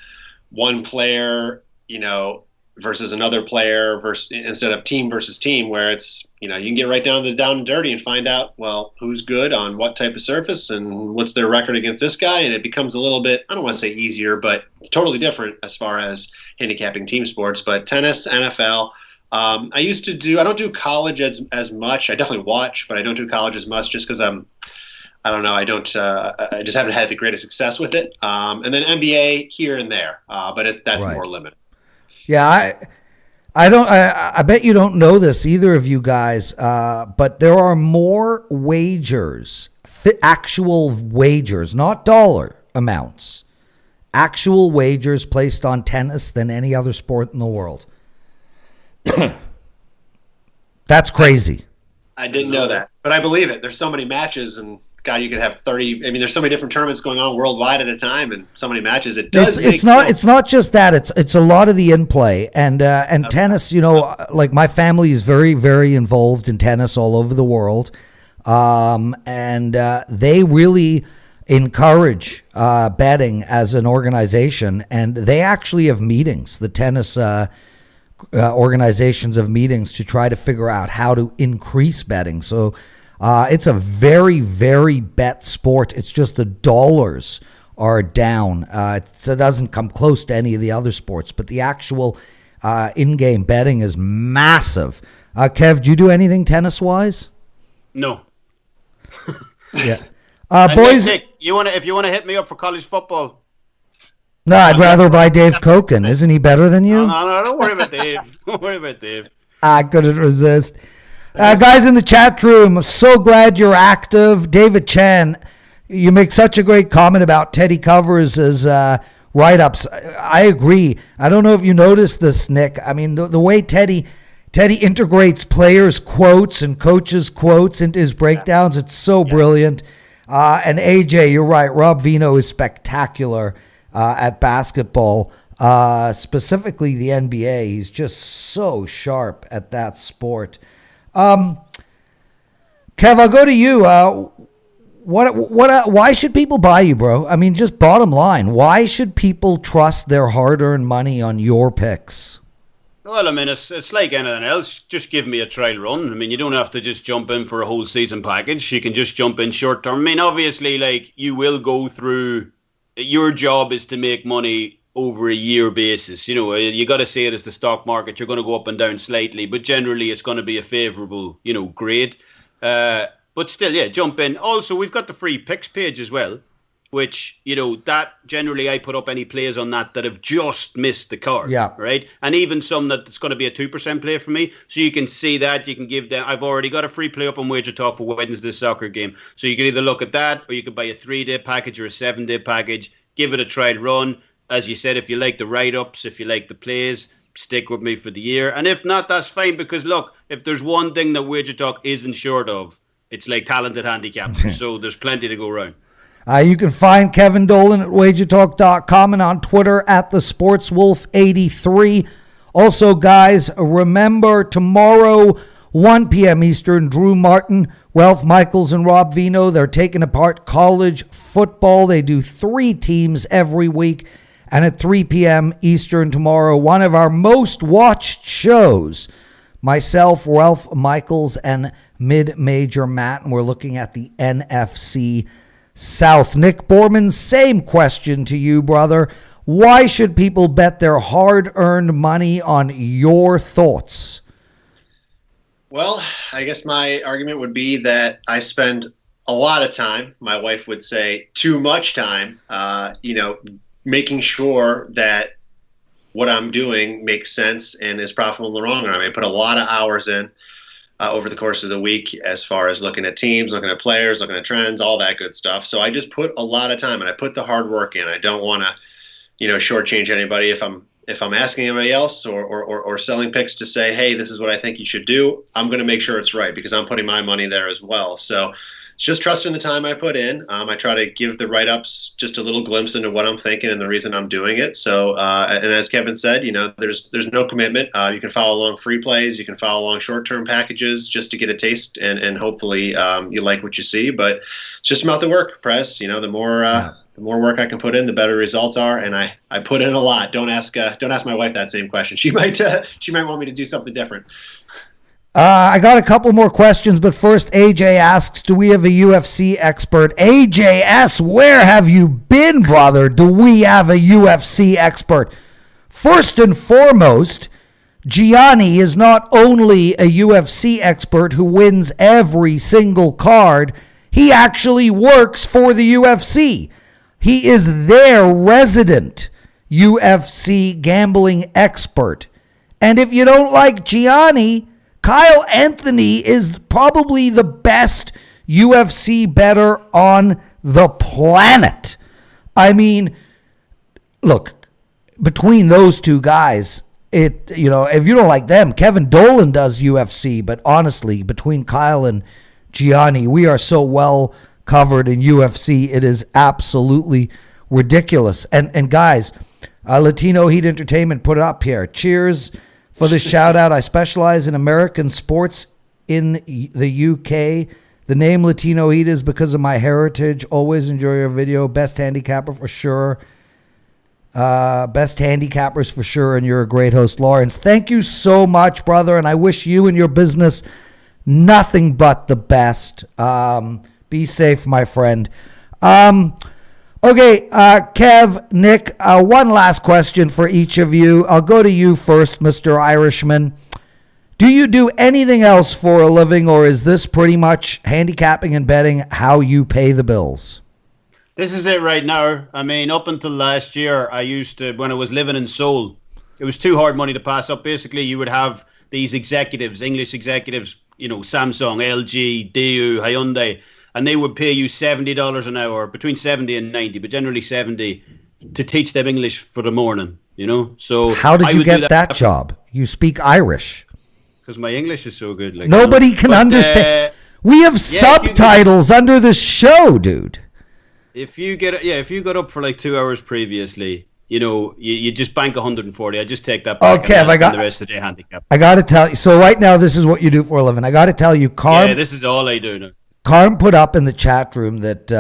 one player, versus another player instead of team versus team, where it's, you can get right down and dirty and find out, well, who's good on what type of surface and what's their record against this guy. And it becomes a little bit, I don't want to say easier, but totally different as far as handicapping team sports. But tennis, NFL, I don't do college as much. I definitely watch, but I don't do college as much just because I just haven't had the greatest success with it. And then NBA here and there, but that's right. More limited. Yeah, I bet you don't know this, either of you guys, but there are more wagers, actual wagers, not dollar amounts, actual wagers placed on tennis than any other sport in the world. That's crazy. I didn't know that, but I believe it. There's so many matches, and God, you could have 30. I mean, there's so many different tournaments going on worldwide at a time, and so many matches. It's not just that. It's a lot of the in play and tennis. Like my family is very, very involved in tennis all over the world, and they really encourage betting as an organization, and they actually have meetings. The tennis organizations have meetings to try to figure out how to increase betting. So. It's a very, very bet sport. It's just the dollars are down. It doesn't come close to any of the other sports, but the actual in-game betting is massive. Kev, do you do anything tennis-wise? No. Yeah. Boys. Nick, if you wanna hit me up for college football. No, I'd rather buy Dave Koken. Isn't he better than you? No, don't worry about Dave. Don't worry about Dave. I couldn't resist. Guys in the chat room, I'm so glad you're active. David Chan, you make such a great comment about Teddy Covers' write-ups. I agree. I don't know if you noticed this, Nick. I mean, the way Teddy integrates players' quotes and coaches' quotes into his breakdowns, it's so brilliant. And AJ, you're right. Rob Vino is spectacular at basketball, specifically the NBA. He's just so sharp at that sport. Kev, I'll go to you. Why should people buy you, bro? I mean, just bottom line, why should people trust their hard-earned money on your picks? Well, I mean, it's like anything else. Just give me a trial run. I mean, you don't have to just jump in for a whole season package. You can just jump in short term. I mean, obviously, like, you will go through. Your job is to make money over a year basis. You know, you got to say it as the stock market. You're going to go up and down slightly, but generally it's going to be a favorable, grade. But still, yeah, jump in. Also, we've got the free picks page as well, which, that generally I put up any plays on that have just missed the card. Yeah. Right. And even some that's going to be a 2% play for me. So you can see that. You can give them. I've already got a free play up on WagerTalk for Wednesday's soccer game. So you can either look at that, or you could buy a 3-day package or a 7-day package. Give it a trial run. As you said, if you like the write-ups, if you like the plays, stick with me for the year. And if not, that's fine, because look, if there's one thing that WagerTalk isn't short of, it's like talented handicappers. So there's plenty to go around. You can find Kevin Dolan at WagerTalk.com and on Twitter at the SportsWolf83. Also, guys, remember tomorrow, 1 p.m. Eastern, Drew Martin, Ralph Michaels, and Rob Vino, they're taking apart college football. They do 3 teams every week. And at 3 p.m. Eastern tomorrow, one of our most watched shows, myself, Ralph Michaels, and Mid-Major Matt, and we're looking at the NFC South. Nick Borman, same question to you, brother. Why should people bet their hard-earned money on your thoughts? Well, I guess my argument would be that I spend a lot of time, my wife would say too much time, making sure that what I'm doing makes sense and is profitable in the long run. I mean, I put a lot of hours in over the course of the week as far as looking at teams, looking at players, looking at trends, all that good stuff. So I just put a lot of time and I put the hard work in. I don't want to, shortchange anybody if I'm asking anybody else or selling picks to say, hey, this is what I think you should do. I'm going to make sure it's right because I'm putting my money there as well. So it's just trusting the time I put in. I try to give the write-ups just a little glimpse into what I'm thinking and the reason I'm doing it. So, and as Kevin said, there's no commitment. You can follow along free plays. You can follow along short-term packages just to get a taste and hopefully you like what you see. But it's just about the work, Prez. The more work I can put in, the better results are. And I put in a lot. Don't ask my wife that same question. She might want me to do something different. I got a couple more questions, but first, AJ asks, do we have a UFC expert? AJS, where have you been, brother? Do we have a UFC expert? First and foremost, Gianni is not only a UFC expert who wins every single card, he actually works for the UFC. He is their resident UFC gambling expert. And if you don't like Gianni, Kyle Anthony is probably the best UFC bettor on the planet. I mean, look, between those two guys, if you don't like them, Kevin Dolan does UFC, but honestly, between Kyle and Gianni, we are so well covered in UFC. It is absolutely ridiculous. And guys, Latino Heat Entertainment put it up here. Cheers for the shout out. I specialize in American sports in the UK. The name Latino Heat is because of my heritage. Always enjoy your video. Best handicapper for sure. Best handicappers for sure. And you're a great host, Lawrence. Thank you so much, brother. And I wish you and your business nothing but the best. Be safe, my friend. Okay, Kev, Nick, one last question for each of you. I'll go to you first, Mr. Irishman. Do you do anything else for a living, or is this pretty much handicapping and betting how you pay the bills? This is it right now. I mean, up until last year, I used to, when I was living in Seoul, it was too hard money to pass up. Basically, you would have these executives, English executives, Samsung, LG, Daewoo, Hyundai, and they would pay you $70 an hour, between 70 and 90, but generally 70, to teach them English for the morning, So how did you get that job? You speak Irish. Because my English is so good. Nobody can understand. We have subtitles under the show, dude. If you got up for like 2 hours previously, you just bank 140. I just take that back. Okay, I got the rest of the day handicap. I got to tell you. So right now, this is what you do for a living. I got to tell you, Carm. Yeah, this is all I do now. Carm put up in the chat room that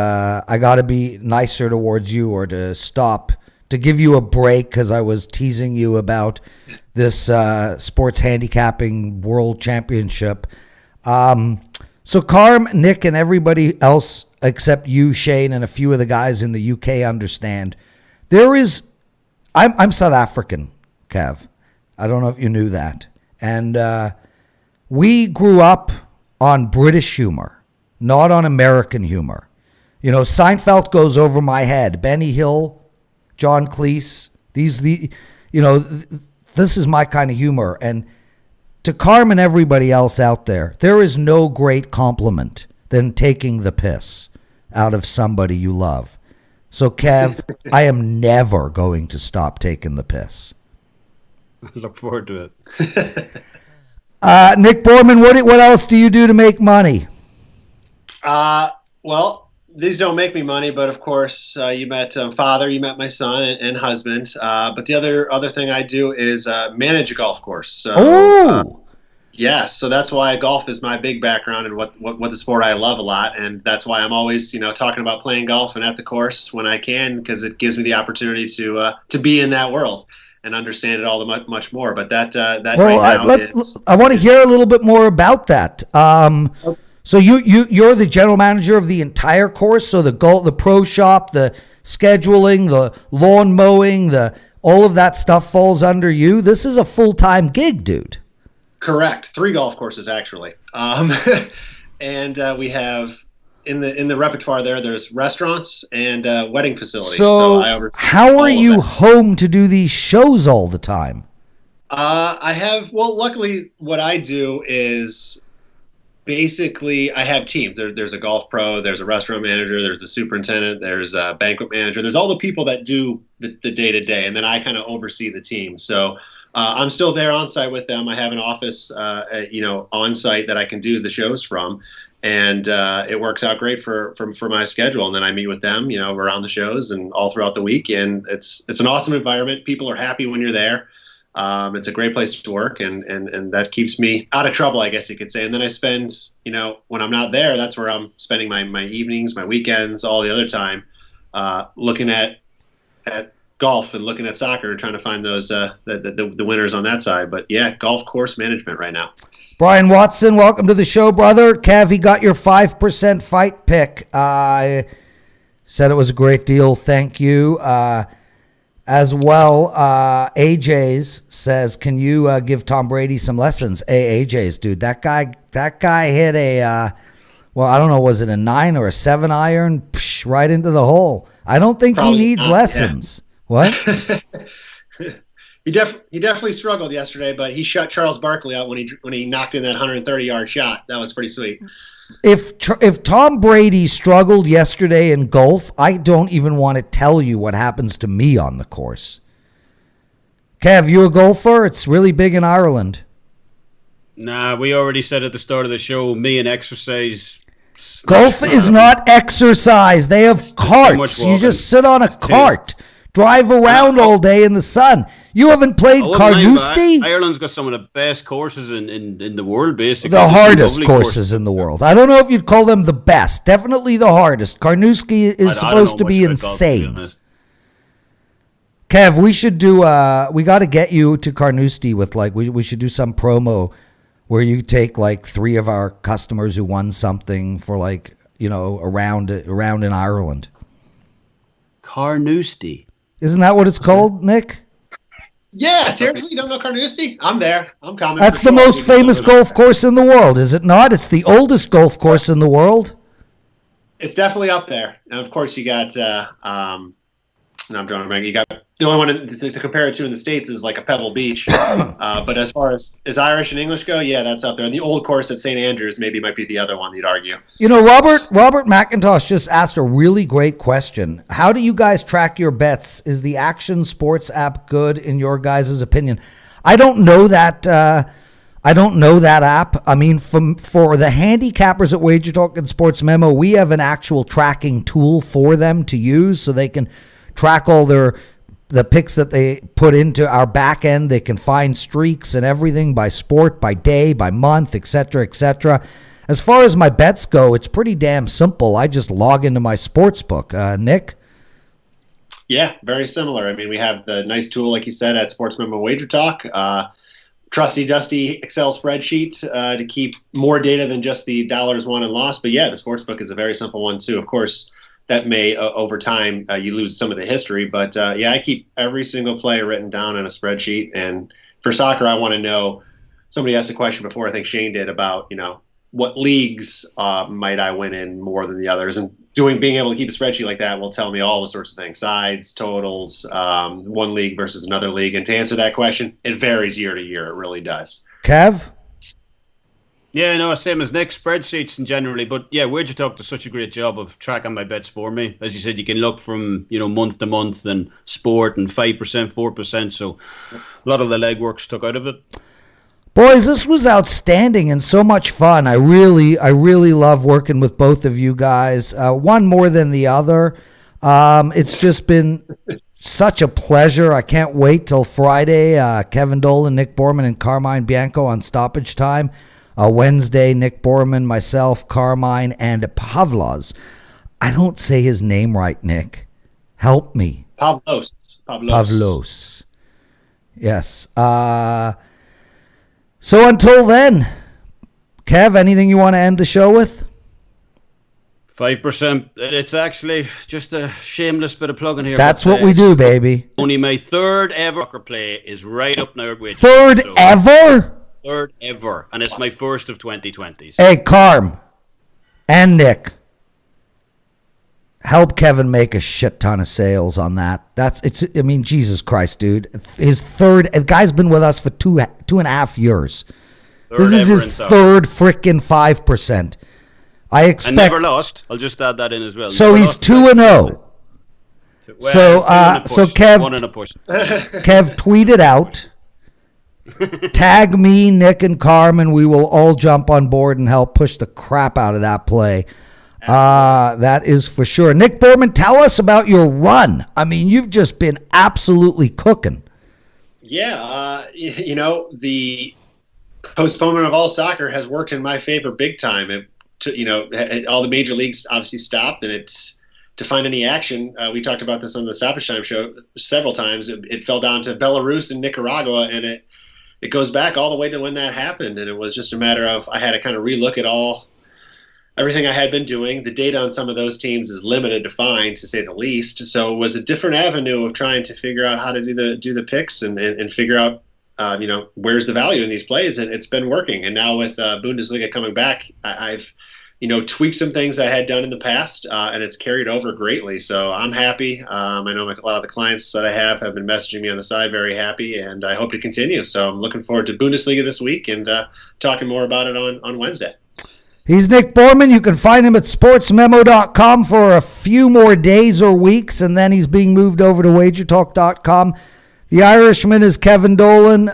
I got to be nicer towards you, or to stop, to give you a break, because I was teasing you about this sports handicapping world championship. So Carm, Nick, and everybody else except you, Shane, and a few of the guys in the UK understand. I'm South African, Kev. I don't know if you knew that. And we grew up on British humor, not on American humor. Seinfeld goes over my head. Benny Hill, John Cleese, this is my kind of humor. And to Carm and everybody else out there is no great compliment than taking the piss out of somebody you love. So, Kev, I am never going to stop taking the piss. Look forward to it. Nick Borman, what else do you do to make money? Well, these don't make me money, but of course, you met father, you met my son and husband. But the other thing I do is manage a golf course. So, yes, so that's why golf is my big background and what the sport I love a lot, and that's why I'm always talking about playing golf and at the course when I can, because it gives me the opportunity to be in that world and understand it all much more. But that right now I want to hear a little bit more about that. So you're the general manager of the entire course. So the pro shop, the scheduling, the lawn mowing, all of that stuff falls under you. This is a full-time gig, dude. Correct. 3 golf courses, actually. And we have in the repertoire there's restaurants and wedding facilities. So I oversee how are you home to do these shows all the time? Luckily what I do is basically I have teams. There's a golf pro, there's a restaurant manager, there's the superintendent, there's a banquet manager. There's all the people that do the day-to-day, and then I kind of oversee the team. So I'm still there on site with them. I have an office, on site that I can do the shows from, and it works out great for my schedule. And then I meet with them, around the shows and all throughout the week. And it's an awesome environment. People are happy when you're there. It's a great place to work, and that keeps me out of trouble, I guess you could say. And then I spend, when I'm not there, that's where I'm spending my evenings, my weekends, all the other time, looking at golf and looking at soccer and trying to find those the winners on that side. But yeah, golf course management right now. Brian Watson, welcome to the show, brother. Kev, he got your 5% fight pick. I said it was a great deal. Thank you. As well, AJ's says, can you give Tom Brady some lessons? Hey, AJ's, dude, that guy hit a, I don't know, was it a 9 or a 7 iron? Psh, right into the hole. I don't think he needs lessons. Yeah. What? He definitely struggled yesterday, but he shut Charles Barkley out when he knocked in that 130-yard shot. That was pretty sweet. If Tom Brady struggled yesterday in golf, I don't even want to tell you what happens to me on the course. Kev, you a golfer? It's really big in Ireland. Nah, we already said at the start of the show, me and exercise. Golf is not exercise. They have carts. You just sit on a cart. Drive around all day in the sun. You haven't played Carnoustie? Ireland's got some of the best courses in the world, basically. The hardest courses in the world. I don't know if you'd call them the best. Definitely the hardest. Carnoustie is supposed to be insane. Golf, to be Kev, we should do, we got to get you to Carnoustie with, we should do some promo where you take, 3 of our customers who won something for, around in Ireland. Carnoustie. Isn't that what it's called, Nick? Yeah, seriously, you don't know Carnoustie? I'm there. I'm coming. That's for the sure. most famous golf course in the world, is it not? It's the oldest golf course in the world. It's definitely up there. And of course, you got. No, I'm drawing a blank. You got the only one to compare it to in the States is like a Pebble Beach. But as far as Irish and English go, yeah, that's up there. And the old course at St. Andrews might be the other one you'd argue. You know, Robert McIntosh just asked a really great question. How do you guys track your bets? Is the Action Sports app good in your guys' opinion? I don't know that. I don't know that app. I mean, for the handicappers at WagerTalk and Sportsmemo, we have an actual tracking tool for them to use so they can track all the picks that they put into our back end. They can find streaks and everything by sport, by day, by month, etc., etc. As far as my bets go, it's pretty damn simple. I just log into my sports book. Nick? Yeah, very similar. I mean, we have the nice tool, like you said, at Sportsmemo WagerTalk. Trusty, dusty Excel spreadsheet to keep more data than just the dollars won and lost. But yeah, the sportsbook is a very simple one too. Of course, that may over time you lose some of the history, but yeah, I keep every single play written down in a spreadsheet. And for soccer, I want to know. Somebody asked a question before, I think Shane did, about what leagues might I win in more than the others, and being able to keep a spreadsheet like that will tell me all the sorts of things: sides, totals, one league versus another league. And to answer that question, it varies year to year. It really does. Kev? Yeah, no, same as Nick, spreadsheets in generally. But yeah, WagerTalk does such a great job of tracking my bets for me. As you said, you can look from month to month and sport and 5%, 4%. So a lot of the legwork's took out of it. Boys, this was outstanding and so much fun. I really love working with both of you guys. One more than the other. It's just been such a pleasure. I can't wait till Friday. Kevin Dolan, Nick Borman, and Carmine Bianco on stoppage time. Wednesday, Nick Borman, myself, Carmine, and Pavlos. I don't say his name right, Nick. Help me. Pavlos. Yes. So until then, Kev, anything you want to end the show with? 5%. It's actually just a shameless bit of plugging here. That's what we do, baby. Only my third ever soccer play is right up now at WagerTalk. Third ever? Third ever, and it's my first of 2020s. Hey, Carm and Nick, help Kevin make a shit ton of sales on that. I mean, Jesus Christ, dude. His third, the guy's been with us for two and a half years. This is his third freaking 5%. I expect. I never lost. I'll just add that in as well. So he's 2-0. So Kev, Kev, tweet it out. Tag me, Nick, and Carmen. We will all jump on board and help push the crap out of that play. That is for sure. Nick Borman, tell us about your run. I mean, you've just been absolutely cooking. Yeah, the postponement of all soccer has worked in my favor big time. All the major leagues obviously stopped, and it's to find any action. We talked about this on the Stoppage Time show several times. It fell down to Belarus and Nicaragua, and it goes back all the way to when that happened. And it was just a matter of I had to kind of relook at everything I had been doing. The data on some of those teams is limited to find, to say the least. So it was a different avenue of trying to figure out how to do the picks and figure out where's the value in these plays, and it's been working. And now with Bundesliga coming back, I've tweaked some things I had done in the past, and it's carried over greatly. So I'm happy. I know a lot of the clients that I have been messaging me on the side, very happy, and I hope to continue. So I'm looking forward to Bundesliga this week and talking more about it on Wednesday. He's Nick Borman. You can find him at sportsmemo.com for a few more days or weeks, and then he's being moved over to wagertalk.com. The Irishman is Kevin Dolan.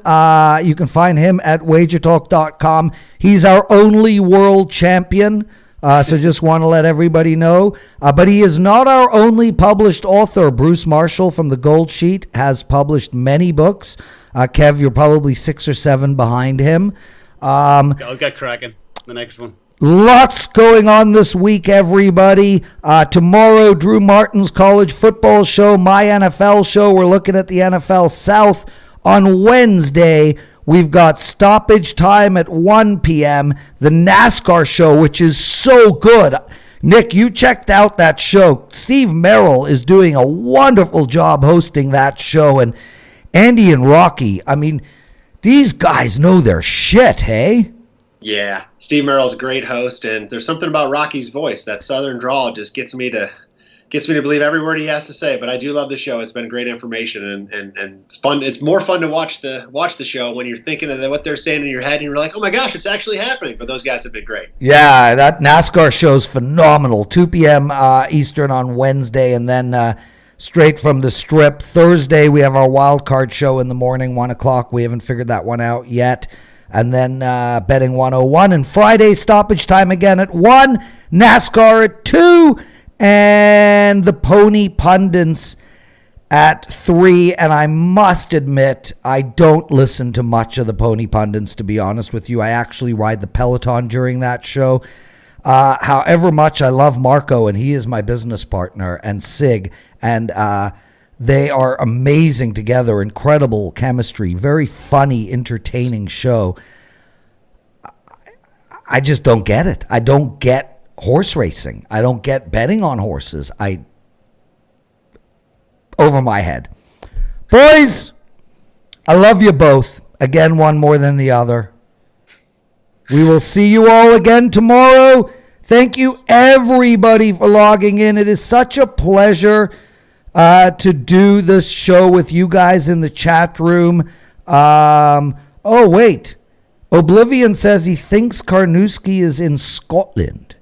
You can find him at wagertalk.com. He's our only world champion, so just want to let everybody know. But he is not our only published author. Bruce Marshall from the Gold Sheet has published many books. Kev, you're probably 6 or 7 behind him. I'll get cracking. The next one. Lots going on this week, everybody. Tomorrow, Drew Martin's college football show, my NFL show. We're looking at the NFL South. On Wednesday, we've got stoppage time at 1 p.m. The NASCAR show, which is so good. Nick, you checked out that show. Steve Merrill is doing a wonderful job hosting that show, and Andy and Rocky, I mean, these guys know their shit, hey? Yeah, Steve Merrill's a great host, and there's something about Rocky's voice. That southern drawl just gets me to believe every word he has to say. But I do love the show. It's been great information, and it's fun. It's more fun to watch the show when you're thinking of what they're saying in your head, and you're like, oh my gosh, it's actually happening. But those guys have been great. Yeah, that NASCAR show's phenomenal. 2 p.m. Eastern on Wednesday, and then straight from the Strip. Thursday, we have our wild card show in the morning, 1 o'clock. We haven't figured that one out yet. And then Betting 101. And Friday, stoppage time again at 1. NASCAR at 2. And the Pony Pundits at 3. And I must admit, I don't listen to much of the Pony Pundits, to be honest with you. I actually ride the Peloton during that show. However much I love Marco, and he is my business partner, and Sig, and they are amazing together, incredible chemistry, very funny, entertaining show. I just don't get it. I don't get horse racing. I don't get betting on horses. Over my head. Boys, I love you both. Again, one more than the other. We will see you all again tomorrow. Thank you, everybody, for logging in. It is such a pleasure to do this show with you guys in the chat room. Oh, wait. Oblivion says he thinks Carnoustie is in Scotland.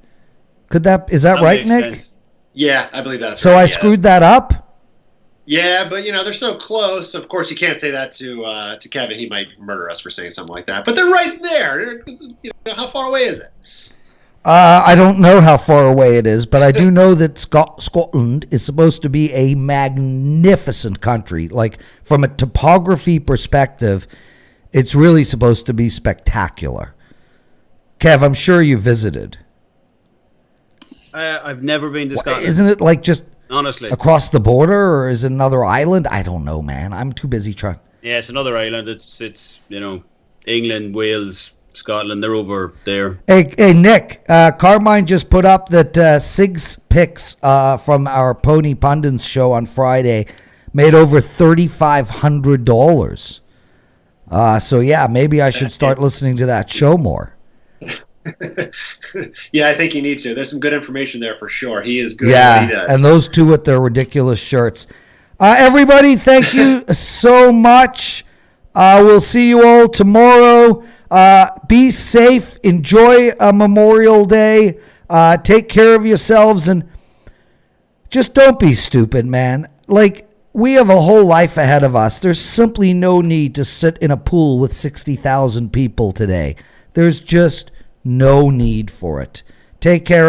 Is that right, Nick? Sense. Yeah, I believe that's so right. I screwed that up? Yeah, but they're so close. Of course, you can't say that to Kevin. He might murder us for saying something like that. But they're right there. How far away is it? I don't know how far away it is, but I do know that Scotland is supposed to be a magnificent country. Like, from a topography perspective, it's really supposed to be spectacular. Kev, I'm sure you visited. I've never been to Scotland. Isn't it like just honestly across the border, or is it another island? I don't know, man. I'm too busy trying. Yeah, it's another island. It's England, Wales, Scotland. They're over there. Hey, Nick. Carmine just put up that Sig's picks from our Pony Pundits show on Friday made over $3,500. So yeah, maybe I should start listening to that show more. Yeah, I think you need to. There's some good information there for sure. He is good yeah, at what he does. And those two with their ridiculous shirts. Everybody, thank you so much. We'll see you all tomorrow. Be safe. Enjoy Memorial Day. Take care of yourselves, and just don't be stupid, man. Like, we have a whole life ahead of us. There's simply no need to sit in a pool with 60,000 people today. There's just no need for it. Take care.